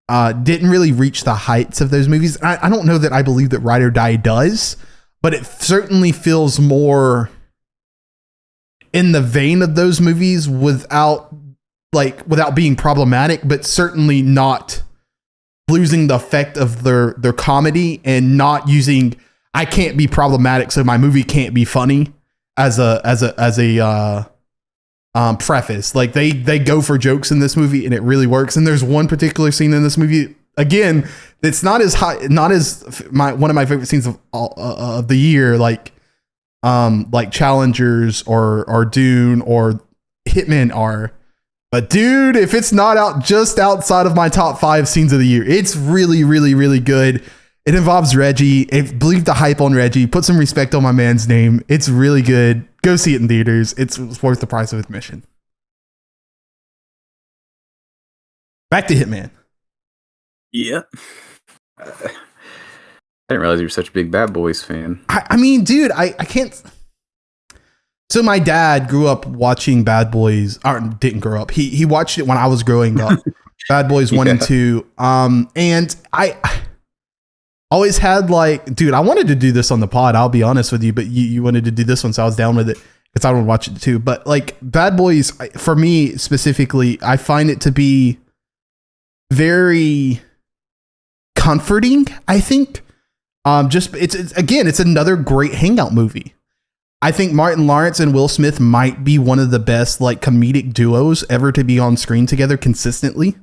didn't really reach the heights of those movies. I don't know that I believe that Ride or Die does, but it certainly feels more in the vein of those movies without being problematic, but certainly not losing the effect of their comedy and not using I can't be problematic, so my movie can't be funny as a preface. Like they go for jokes in this movie and it really works. And there's one particular scene in this movie, again, it's not as one of my favorite scenes of the year, like Challengers or Dune or Hitman are. But dude, if it's not just outside of my top 5 scenes of the year, it's really, really, really good. It involves Reggie. Believe the hype on Reggie. Put some respect on my man's name. It's really good. Go see it in theaters. It's worth the price of admission. Back to Hitman. Yeah. I didn't realize you were such a big Bad Boys fan. I mean, dude, I can't. So my dad grew up watching Bad Boys, or didn't grow up. He watched it when I was growing up. Bad Boys 1 and 2. And I always had dude, I wanted to do this on the pod, I'll be honest with you, but you wanted to do this one, so I was down with it because I want to watch it too. But Bad Boys, for me specifically, I find it to be very comforting, I think. It's another great hangout movie. I think Martin Lawrence and Will Smith might be one of the best comedic duos ever to be on screen together consistently.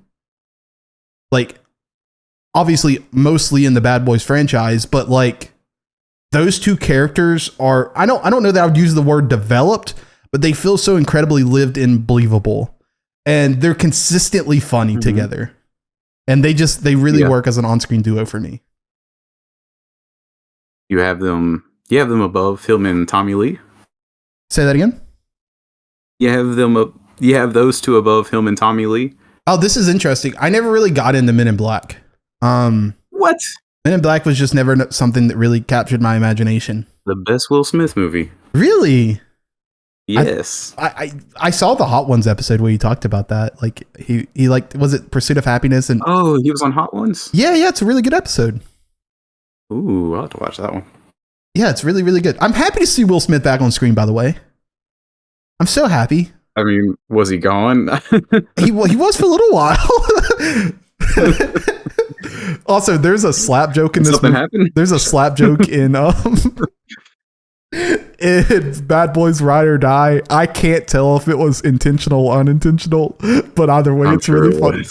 Obviously mostly in the Bad Boys franchise, but those two characters are, I don't know that I would use the word developed, but they feel so incredibly lived and believable, and they're consistently funny together. And they really work as an on-screen duo for me. You have them above him and Tommy Lee. Say that again. You have those two above him and Tommy Lee. Oh, this is interesting. I never really got into Men in Black. What? Men in Black was just never something that really captured my imagination. The best Will Smith movie. Really? Yes. I saw the Hot Ones episode where he talked about that. He was it Pursuit of Happiness? And oh, he was on Hot Ones? Yeah, it's a really good episode. Ooh, I'll have to watch that one. Yeah, it's really, really good. I'm happy to see Will Smith back on screen, by the way. I'm so happy. I mean, was he gone? he was for a little while. Also, there's a slap joke in this movie. Happened? There's a slap joke in Bad Boys Ride or Die. I can't tell if it was intentional or unintentional, but either way, it's really funny.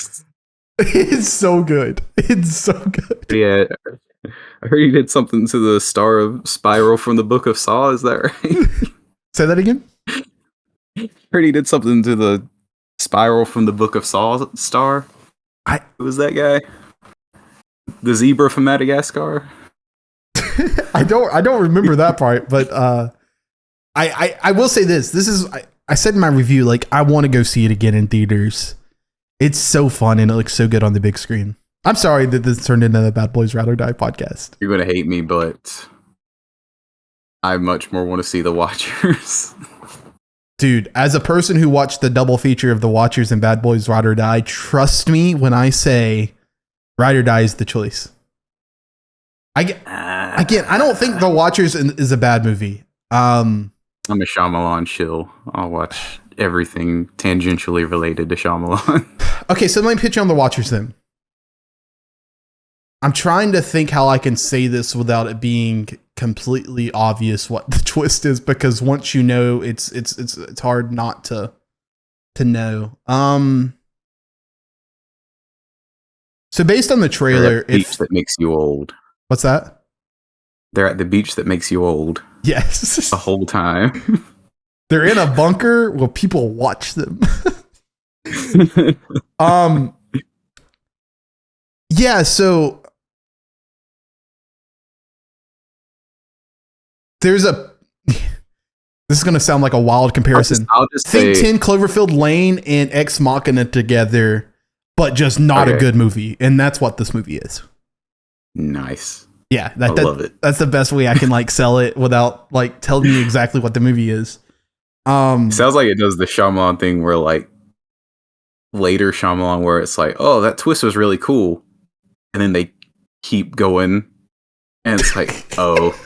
It's so good. It's so good. Yeah. I heard he did something to the star of Spiral from the Book of Saw. Is that right? Say that again? I heard he did something to the Spiral from the Book of Saw star. Who was that guy? The zebra from Madagascar? I don't remember that part, but I will say this. This is I said in my review, I want to go see it again in theaters. It's so fun and it looks so good on the big screen. I'm sorry that this turned into the Bad Boys Ride or Die podcast. You're going to hate me, but I much more want to see The Watchers. Dude, as a person who watched the double feature of The Watchers and Bad Boys Ride or Die, trust me when I say Ride or Die is the choice. Again, I don't think The Watchers is a bad movie. I'm a Shyamalan shill. I'll watch everything tangentially related to Shyamalan. Okay, so let me pitch you on The Watchers then. I'm trying to think how I can say this without it being completely obvious what the twist is, because once you know, it's hard not to know. So based on the trailer, the beach that makes you old. What's that? They're at the beach that makes you old. Yes. The whole time. They're in a bunker where people watch them. Yeah, so there's this is going to sound like a wild comparison. I'll just think say 10 Cloverfield Lane and Ex Machina together, but just not a good movie. And that's what this movie is. Nice. Yeah, I love it. That's the best way I can sell it without telling you exactly what the movie is. Sounds like it does the Shyamalan thing where like later Shyamalan where it's like, oh, that twist was really cool, and then they keep going, and it's like, oh.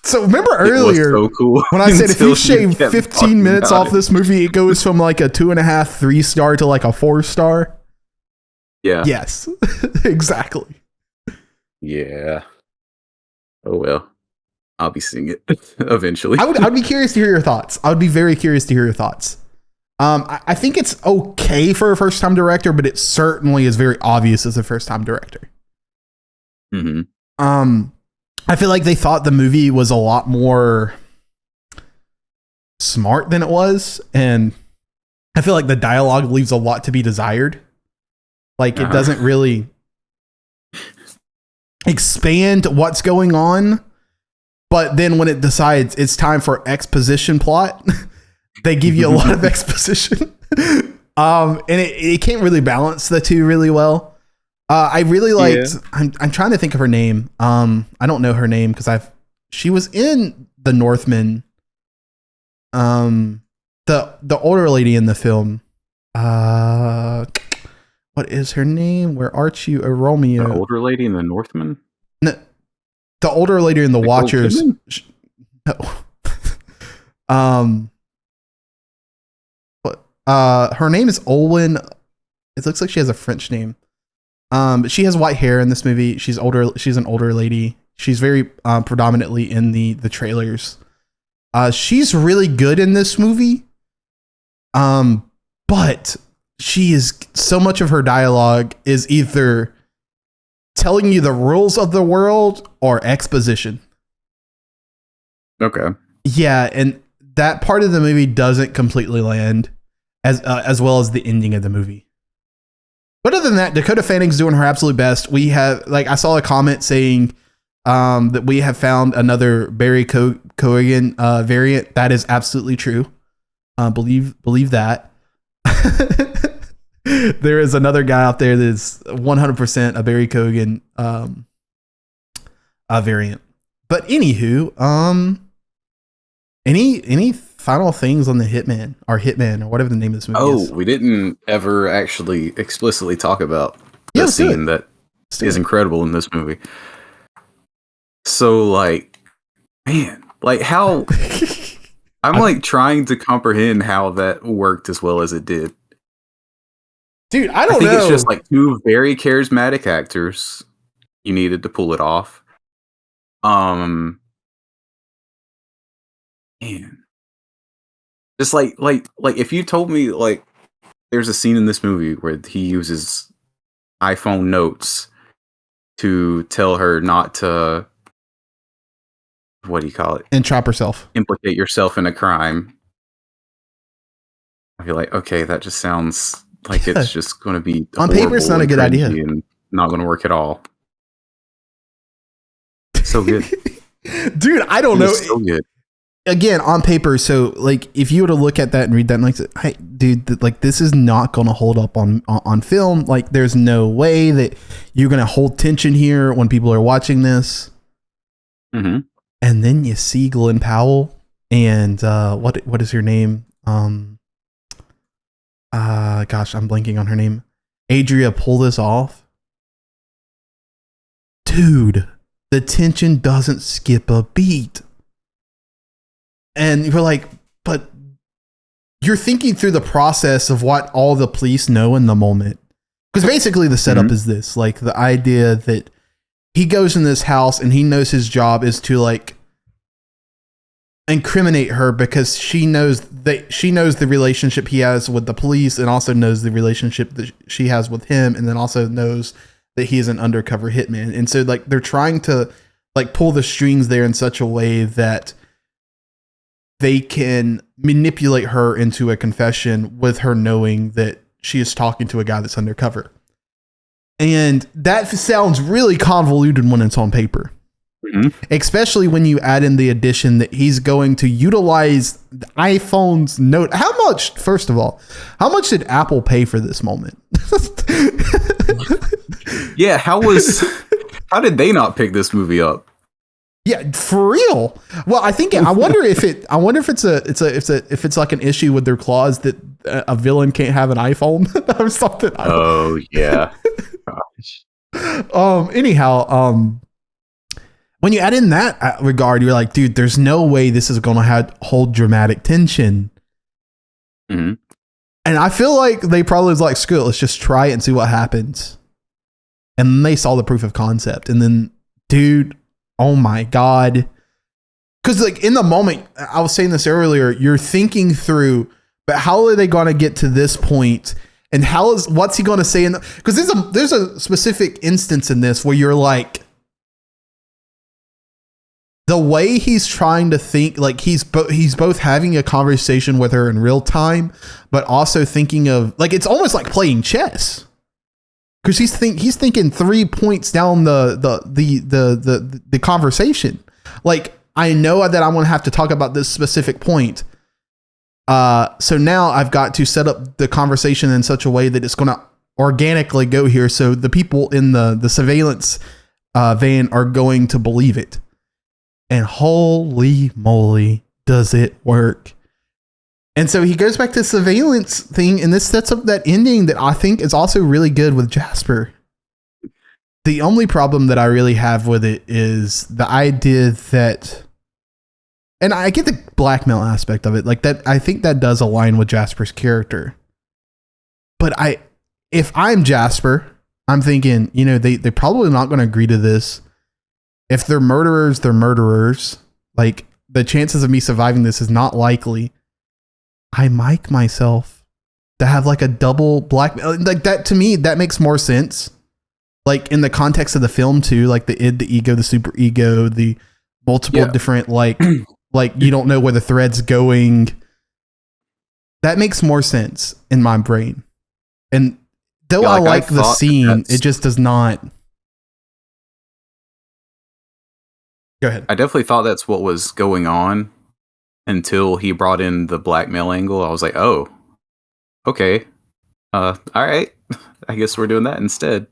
So remember earlier so cool when I said if you shave 15 minutes off this movie, it goes from like a 2.5, 3-star to like a 4-star. Yeah. Yes, exactly. Yeah. Oh well, I'll be seeing it eventually. I'd be curious to hear your thoughts. I would be very curious to hear your thoughts. I think it's okay for a first-time director, but it certainly is very obvious as a first-time director. Mm-hmm. I feel like they thought the movie was a lot more smart than it was, and I feel like the dialogue leaves a lot to be desired. Like it doesn't really expand what's going on, but then when it decides it's time for exposition plot, they give you a lot of exposition. And it can't really balance the two really well. I really liked. Yeah. I'm trying to think of her name. I don't know her name because she was in The Northman. The older lady in the film. What is her name? Where art you, Romeo? The older lady in The Northman. No, the older lady in The Watchers. No. Her name is Olwen. It looks like she has a French name. But she has white hair in this movie. She's older. She's an older lady. She's very predominantly in the trailers. She's really good in this movie. But she is so much of her dialogue is either telling you the rules of the world or exposition. Okay. Yeah, and that part of the movie doesn't completely land as well as the ending of the movie. But other than that, Dakota Fanning's doing her absolute best. We have, like, I saw a comment saying that we have found another Barry Keoghan variant. That is absolutely true. Believe that. There is another guy out there that's 100% a Barry Keoghan variant. But anywho, any final things on the Hitman or whatever the name of this movie is? Oh, we didn't ever actually explicitly talk about the scene that is incredible in this movie. So, like, man, like how I'm like trying to comprehend how that worked as well as it did. Dude, I think it's just like two very charismatic actors. You needed to pull it off. Man. Just like if you told me like there's a scene in this movie where he uses iPhone notes to tell her not to, what do you call it? Entrap herself. Implicate yourself in a crime. I feel like, okay, that just sounds like it's just going to be on paper. It's not a good idea and not going to work at all. So good. Dude, I don't know. So good. Again, on paper, so like if you were to look at that and read that and like, hey, dude, like this is not going to hold up on film. Like there's no way that you're going to hold tension here when people are watching this. Mm-hmm. And then you see Glen Powell and what is her name? Gosh, I'm blanking on her name. Adria pull this off. Dude, the tension doesn't skip a beat. And you're like, but you're thinking through the process of what all the police know in the moment. Because basically the setup is this, like the idea that he goes in this house and he knows his job is to like incriminate her because she knows the relationship he has with the police and also knows the relationship that she has with him, and then also knows that he is an undercover hitman. And so like they're trying to like pull the strings there in such a way that they can manipulate her into a confession with her knowing that she is talking to a guy that's undercover. And that sounds really convoluted when it's on paper. Especially when you add in the addition that he's going to utilize the iPhone's note. How much, first of all, how much did Apple pay for this moment? Yeah, how did they not pick this movie up? Yeah, for real. Well, I wonder if it's like an issue with their clause that a villain can't have an iPhone or something. Oh yeah. Gosh. Anyhow, when you add in that regard, you're like, dude, there's no way this is going to hold dramatic tension. Mm-hmm. And I feel like they probably was like, screw it, let's just try it and see what happens. And then they saw the proof of concept. And then, dude, oh my God. Because like in the moment, I was saying this earlier, you're thinking through, but how are they going to get to this point? And what's he going to say? Because there's a specific instance in this where you're like, the way he's trying to think, like he's both having a conversation with her in real time, but also thinking of like, it's almost like playing chess. Because he's thinking 3 points down the conversation. Like, I know that I'm going to have to talk about this specific point. So now I've got to set up the conversation in such a way that it's going to organically go here. So the people in the surveillance van are going to believe it. And holy moly, does it work. And so he goes back to the surveillance thing, and this sets up that ending that I think is also really good with Jasper. The only problem that I really have with it is the idea that, and I get the blackmail aspect of it, like that, I think that does align with Jasper's character. But if I'm Jasper, I'm thinking, they're probably not going to agree to this. If they're murderers, they're murderers. Like, the chances of me surviving this is not likely. I mic myself to have like a double blackmail. Like that, to me, that makes more sense. Like in the context of the film too, like the id, the ego, the super ego, the multiple different, like you don't know where the thread's going. That makes more sense in my brain. And though I like the scene, it just does not. Go ahead. I definitely thought that's what was going on until he brought in the blackmail angle. I was like, oh, okay. All right. I guess we're doing that instead.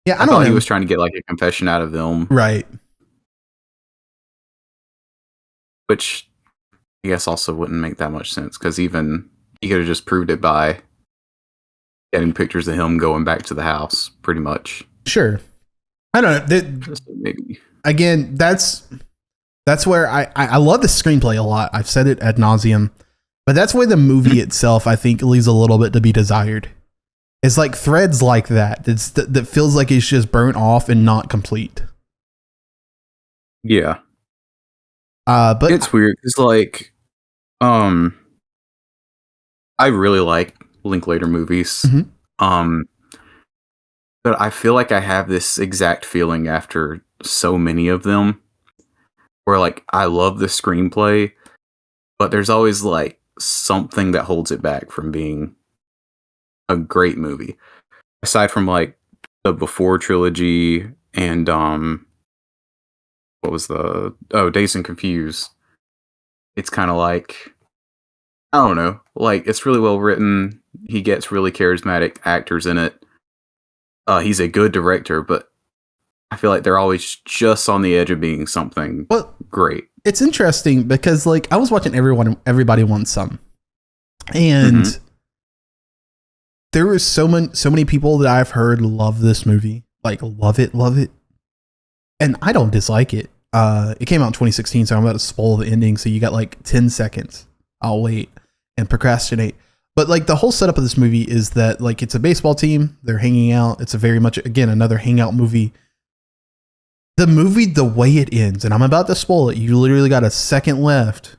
Yeah, I thought he was trying to get like a confession out of them. Right. Which I guess also wouldn't make that much sense, because even he could have just proved it by getting pictures of him going back to the house, pretty much. Sure. I don't know. Maybe. Again, that's where I love the screenplay a lot. I've said it ad nauseum, but that's where the movie itself, I think, leaves a little bit to be desired. It's like threads like that. That feels like it's just burnt off and not complete. Yeah. But it's weird. It's like, I really like Linklater movies. Mm-hmm. But I feel like I have this exact feeling after so many of them, where like I love the screenplay, but there's always like something that holds it back from being a great movie. Aside from like the Before trilogy and what was Dazed and Confused. It's kind of like, I don't know, like it's really well written. He gets really charismatic actors in it. He's a good director, but I feel like they're always just on the edge of being something great. It's interesting because like I was watching Everybody Wants Some, and there were so many people that I've heard love this movie, like love it, and I don't dislike it. It came out in 2016, so I'm about to spoil the ending. So you got like 10 seconds. I'll wait and procrastinate. But like the whole setup of this movie is that like it's a baseball team. They're hanging out. It's a very much, again, another hangout movie. The movie, the way it ends, and I'm about to spoil it. You literally got a second left.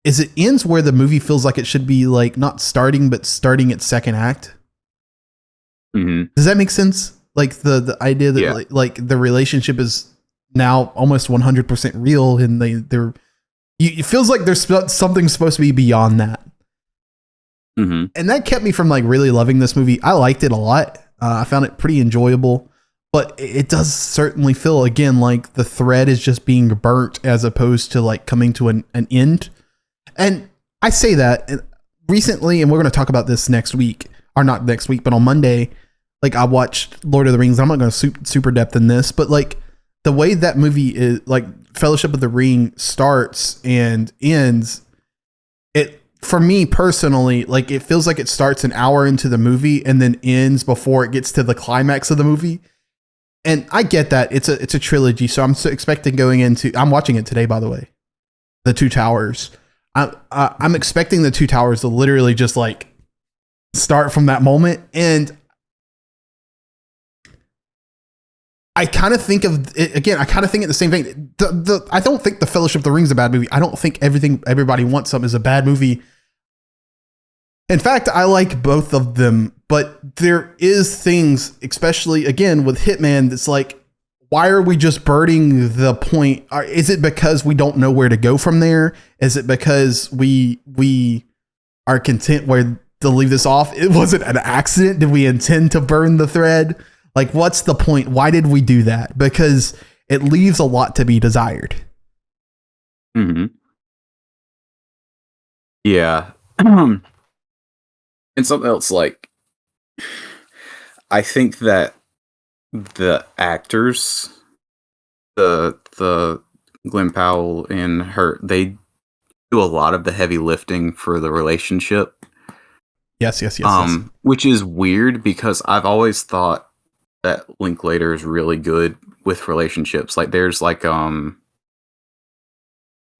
Is it ends where the movie feels like it should be like not starting, but starting its second act. Mm-hmm. Does that make sense? Like the idea that like the relationship is now almost 100% real, and it feels like there's something supposed to be beyond that. Mm-hmm. And that kept me from like really loving this movie. I liked it a lot. I found it pretty enjoyable, but it does certainly feel again like the thread is just being burnt as opposed to like coming to an end. And I say that recently, and we're going to talk about this next week, or not next week, but on Monday, like I watched Lord of the Rings. I'm not going to super depth in this, but like the way that movie is, like Fellowship of the Ring starts and ends, it, for me personally, like it feels like it starts an hour into the movie and then ends before it gets to the climax of the movie. And I get that it's a trilogy, so I'm expecting going into. I'm watching it today, by the way. The Two Towers. I'm expecting the Two Towers to literally just like start from that moment, and I kind of think of it again. I kind of think it the same thing. I don't think the Fellowship of the Ring is a bad movie. I don't think Everything Everybody Wants Some is a bad movie. In fact, I like both of them, but there is things, especially again with Hitman, that's like, why are we just birding the point? Is it because we don't know where to go from there? Is it because we are content where to leave this off? It wasn't an accident. Did we intend to burn the thread? Like, what's the point? Why did we do that? Because it leaves a lot to be desired. Mm-hmm. Yeah. And something else, like, I think that the actors, the Glen Powell and her, they do a lot of the heavy lifting for the relationship. Yes. Which is weird because I've always thought that Linklater is really good with relationships. Like there's like I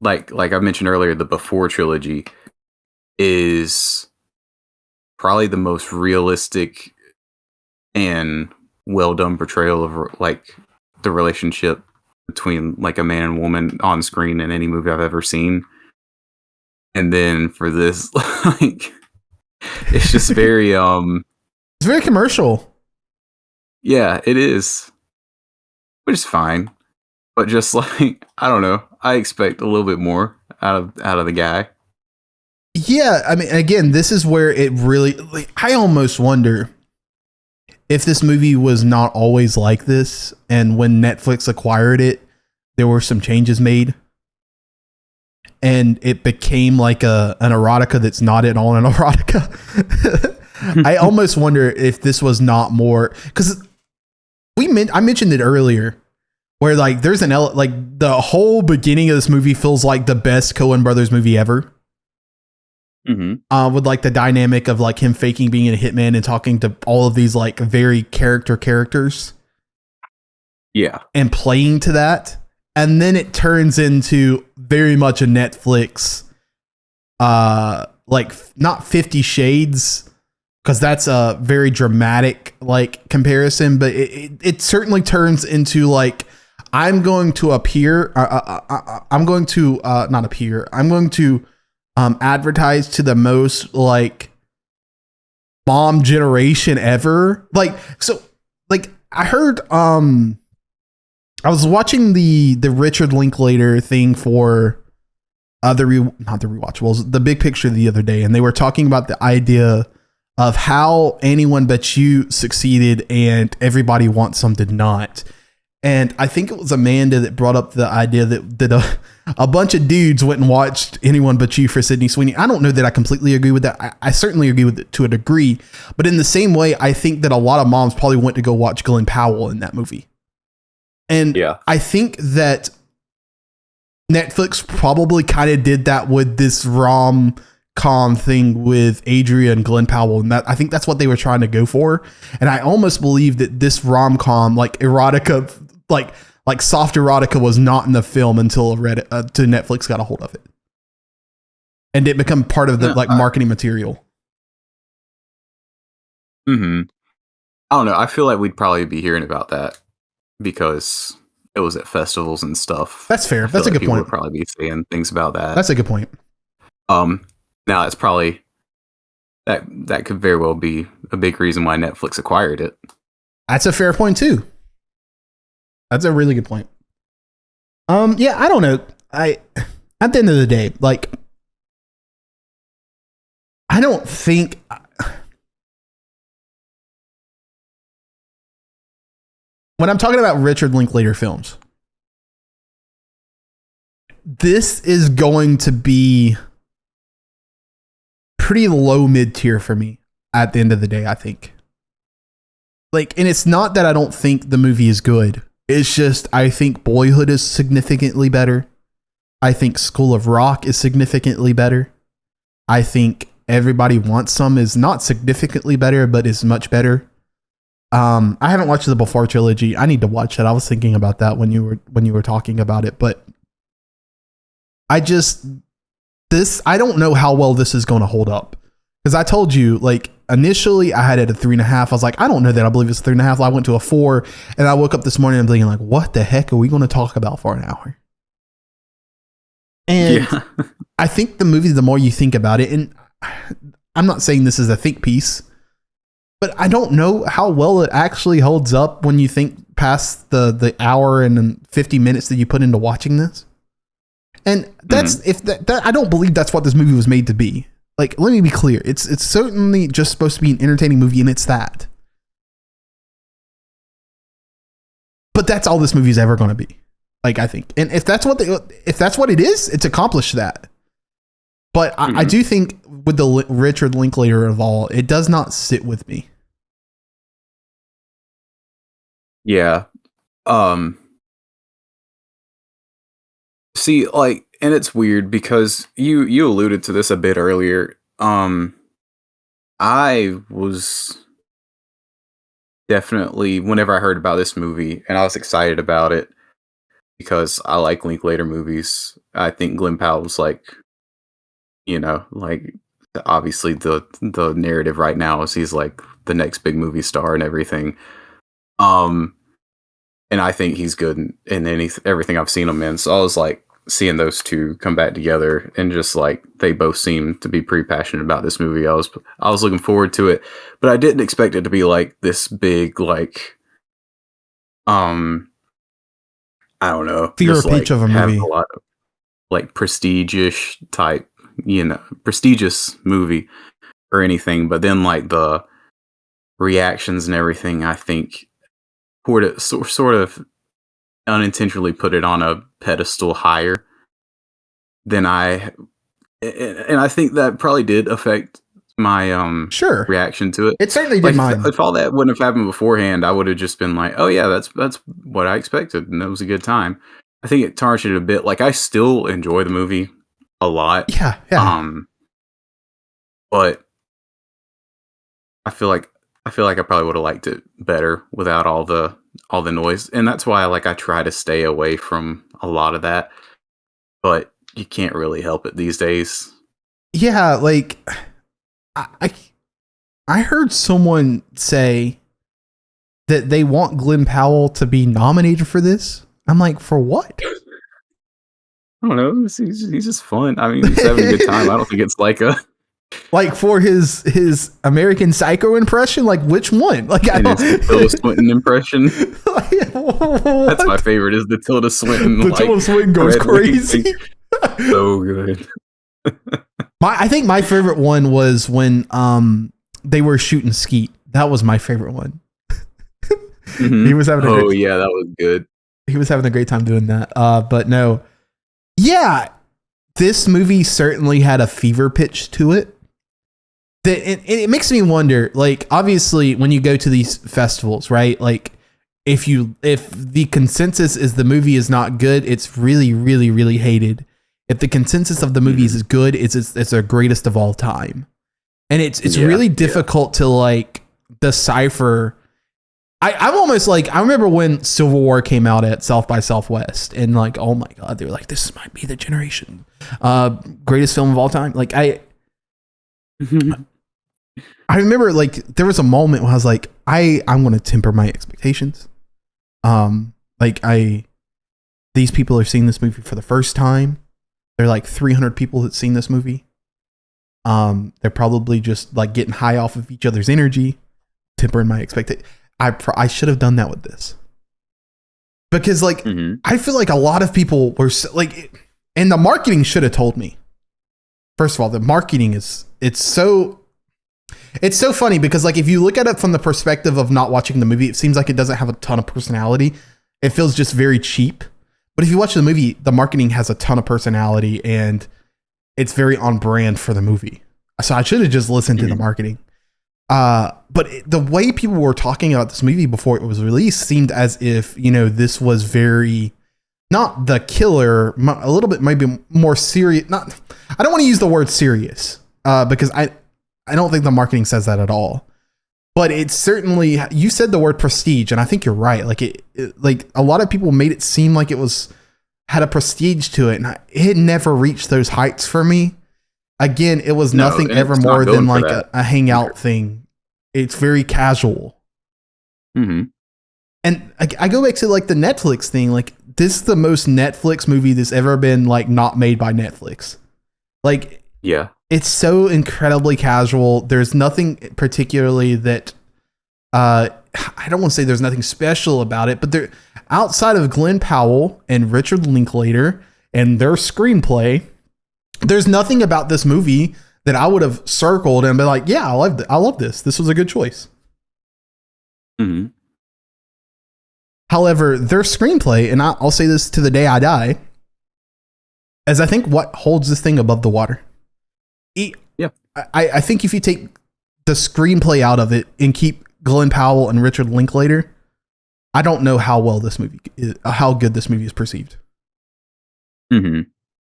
mentioned earlier, the Before trilogy is probably the most realistic and well done portrayal of like the relationship between like a man and woman on screen in any movie I've ever seen. And then for this, like, it's just very it's very commercial. Yeah, it is, which is fine, but just like, I don't know, I expect a little bit more out of the guy. Yeah, I mean, again, this is where it really, like, I almost wonder if this movie was not always like this, and when Netflix acquired it, there were some changes made, and it became like an erotica that's not at all an erotica. I almost wonder if this was not more, because I mentioned it earlier, where like there's like the whole beginning of this movie feels like the best Coen Brothers movie ever. Mm-hmm. With like the dynamic of like him faking being a hitman and talking to all of these like very characters. Yeah. And playing to that. And then it turns into very much a Netflix, like not 50 Shades, because that's a very dramatic like comparison, but it certainly turns into like, I'm going to appear, I'm going to not appear, I'm going to advertise to the most like mom generation ever. Like, so like I heard, I was watching the Richard Linklater thing for not the rewatchables, the big picture the other day. And they were talking about the idea of how Anyone But You succeeded and Everybody Wants Some did not. And I think it was Amanda that brought up the idea that a bunch of dudes went and watched Anyone But You for Sydney Sweeney. I don't know that I completely agree with that. I certainly agree with it to a degree. But in the same way, I think that a lot of moms probably went to go watch Glen Powell in that movie. And yeah. I think that Netflix probably kind of did that with this rom-com thing with Adria and Glen Powell. And I think that's what they were trying to go for. And I almost believe that this rom-com, like erotica, like soft erotica, was not in the film until Netflix got a hold of it, and it become part of the marketing material. Mm-hmm. I don't know. I feel like we'd probably be hearing about that because it was at festivals and stuff. That's fair. That's a good point. Would probably be saying things about that. That's a good point. Now it's probably that could very well be a big reason why Netflix acquired it. That's a fair point too. That's a really good point. Yeah, I don't know. At the end of the day, like, I don't think when I'm talking about Richard Linklater films, this is going to be pretty low mid-tier for me at the end of the day, I think. Like, and it's not that I don't think the movie is good. It's just, I think Boyhood is significantly better. I think School of Rock is significantly better. I think Everybody Wants Some is not significantly better, but is much better. I haven't watched the Before trilogy. I need to watch that. I was thinking about that when you were talking about it, but I don't know how well this is going to hold up. Because I told you, like, initially I had it at 3.5. I was like, I don't know that I believe it's 3.5. I went to a 4, and I woke up this morning and I'm thinking, like, what the heck are we going to talk about for an hour? And I think the movie, the more you think about it, and I'm not saying this is a think piece, but I don't know how well it actually holds up when you think past the hour and 50 minutes that you put into watching this. And that's I don't believe that's what this movie was made to be. Like, let me be clear. It's certainly just supposed to be an entertaining movie, and it's that. But that's all this movie is ever going to be. Like, I think. And if that's what it is, it's accomplished that. But I do think with the Richard Linklater of all, it does not sit with me. Yeah. See, like, and it's weird because you alluded to this a bit earlier. I was definitely, whenever I heard about this movie, and I was excited about it because I like Linklater movies. I think Glen Powell's like, like, obviously the narrative right now is he's like the next big movie star and everything. And I think he's good in everything I've seen him in. So I was like, seeing those two come back together, and just like they both seem to be pretty passionate about this movie. I was looking forward to it, but I didn't expect it to be like this big, like, I don't know, fever pitch of a movie, a lot of like prestigious type, prestigious movie or anything. But then like the reactions and everything, I think sort of unintentionally put it on a pedestal higher than and I think that probably did affect my reaction to it. It certainly did mine. If all that wouldn't have happened beforehand, I would have just been like, oh yeah, that's what I expected, and that was a good time. I think it tarnished it a bit. Like, I still enjoy the movie a lot. Yeah. But I feel like I probably would have liked it better without all the noise, and that's why I try to stay away from a lot of that. But you can't really help it these days. Yeah, like I heard someone say that they want Glen Powell to be nominated for this. I'm like, for what? I don't know. He's just fun. I mean, he's having a good time. I don't think it's like for his American Psycho impression. Like, which one? Like, and his Tilda Swinton impression. That's my favorite. Is the Tilda Swinton? Tilda Swinton goes crazy. So good. I think my favorite one was when they were shooting skeet. That was my favorite one. He was having that was good. He was having a great time doing that. But no, yeah, this movie certainly had a fever pitch to it. It makes me wonder, like, obviously when you go to these festivals, right? Like, if the consensus is the movie is not good, it's really, really, really hated. If the consensus of the movie is good, it's their greatest of all time. And it's really difficult to like decipher. I'm almost like, I remember when Civil War came out at South by Southwest, and like, oh my God, they were like, this might be the generation greatest film of all time. Like I remember like there was a moment when I was like, I'm going to temper my expectations. These people are seeing this movie for the first time. They're like 300 people that seen this movie. They're probably just like getting high off of each other's energy, tempering my expectations. I should have done that with this, because like I feel like a lot of people were like, and the marketing should have told me. First of all, the marketing it's so funny, because like if you look at it from the perspective of not watching the movie, it seems like it doesn't have a ton of personality. It feels just very cheap. But if you watch the movie, the marketing has a ton of personality and it's very on brand for the movie. So I should have just listened to the marketing. The way people were talking about this movie before it was released seemed as if, this was very, not the killer, a little bit maybe more serious. I don't want to use the word serious because I don't think the marketing says that at all. But it's certainly, you said the word prestige, and I think you're right. Like like a lot of people made it seem like it had a prestige to it, and it never reached those heights for me. Again, it was nothing ever more than like a hangout thing. It's very casual. Mm-hmm. And I go back to like the Netflix thing. Like, this is the most Netflix movie that's ever been like not made by Netflix. Like, yeah, it's so incredibly casual. There's nothing particularly that I don't want to say there's nothing special about it, but there, outside of Glen Powell and Richard Linklater and their screenplay, there's nothing about this movie that I would have circled and been like, yeah, I love this. This was a good choice. Mm-hmm. However, their screenplay, and I'll say this to the day I die, is I think what holds this thing above the water. Yeah. I think if you take the screenplay out of it and keep Glen Powell and Richard Linklater, I don't know how good this movie is perceived. Mm-hmm.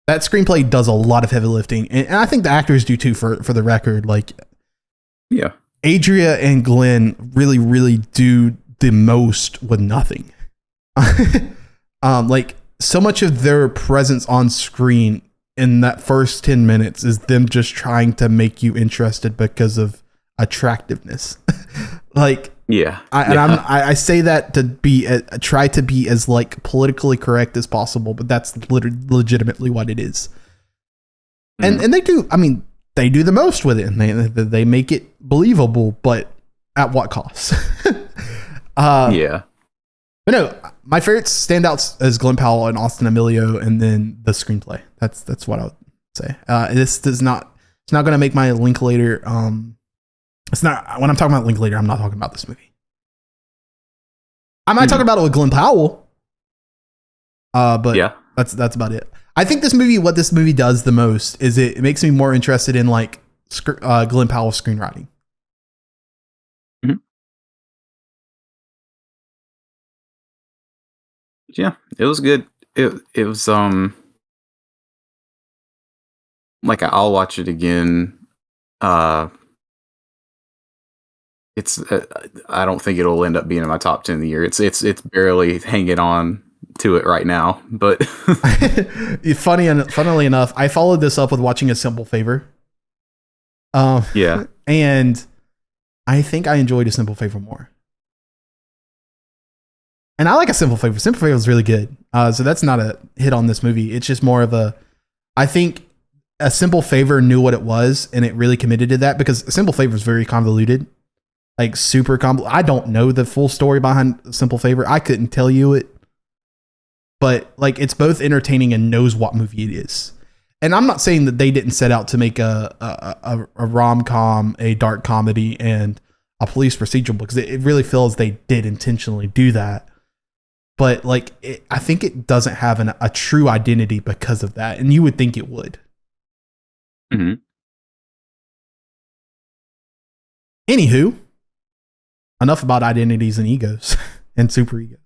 That screenplay does a lot of heavy lifting, and I think the actors do too. For the record, like, yeah, Adria and Glenn really, really do the most with nothing. Like, so much of their presence on screen in that first 10 minutes is them just trying to make you interested because of attractiveness. Like, yeah, I say that to be try to be as like politically correct as possible, but that's legitimately what it is. And they do. I mean, they do the most with it, and they make it believable, but at what cost? Yeah. But no, my favorite standouts is Glen Powell and Austin Amelio, and then the screenplay. That's what I would say. It's not going to make my Linklater. It's not, when I'm talking about Linklater, I'm not talking about this movie. I might talk about it with Glen Powell. But yeah, that's about it. I think what this movie does the most is it makes me more interested in like Glen Powell's screenwriting. Mm-hmm. Yeah, it was good. It was like I'll watch it again. It's I don't think it'll end up being in my top 10 of the year. It's barely hanging on to it right now, but funnily enough, I followed this up with watching A Simple Favor. Yeah, and I think I enjoyed A Simple Favor more. And I like A Simple Favor. Simple Favor is really good. So that's not a hit on this movie. It's just more of I think A Simple Favor knew what it was, and it really committed to that, because A Simple Favor is very convoluted. Like, super convoluted. I don't know the full story behind A Simple Favor. I couldn't tell you it. But like, it's both entertaining and knows what movie it is. And I'm not saying that they didn't set out to make a rom-com, a dark comedy, and a police procedural, because it really feels they did intentionally do that. But like, I think it doesn't have a true identity because of that, and you would think it would. Mm-hmm. Anywho, enough about identities and egos and super egos.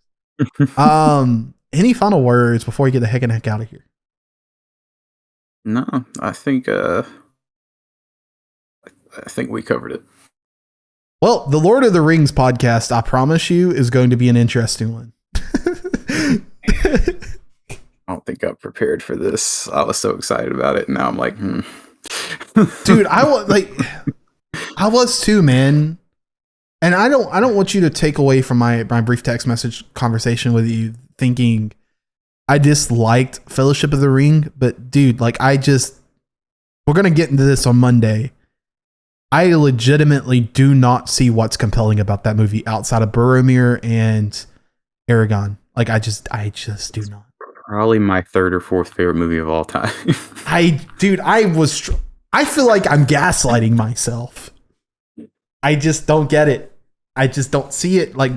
Any final words before we get the heck out of here? No, I think we covered it. Well, the Lord of the Rings podcast, I promise you, is going to be an interesting one. I don't think I'm prepared for this. I was so excited about it, and now I'm like, Dude, I was too, man. And I don't want you to take away from my brief text message conversation with you thinking I disliked Fellowship of the Ring, but dude, like, we're going to get into this on Monday. I legitimately do not see what's compelling about that movie outside of Boromir and Aragon. Like, I just do not. Probably my third or fourth favorite movie of all time. I feel like I'm gaslighting myself. I just don't get it. I just don't see it. Like,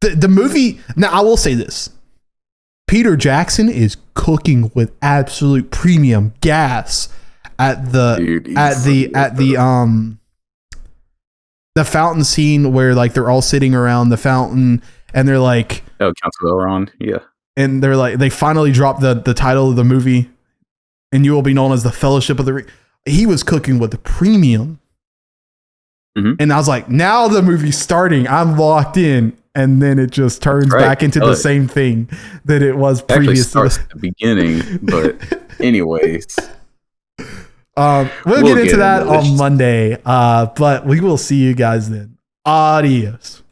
the movie. Now, I will say this. Peter Jackson is cooking with absolute premium gas at the Dude, the fountain scene where like they're all sitting around the fountain and they're like, oh, Council Elrond, yeah. And they're like, they finally dropped the title of the movie, and you will be known as the Fellowship of the Ring. He was cooking with the premium. Mm-hmm. And I was like, now the movie's starting. I'm locked in. And then it just turns back into the same thing that it was previous to the beginning. But anyways. We'll get into that on Monday. But we will see you guys then. Adios.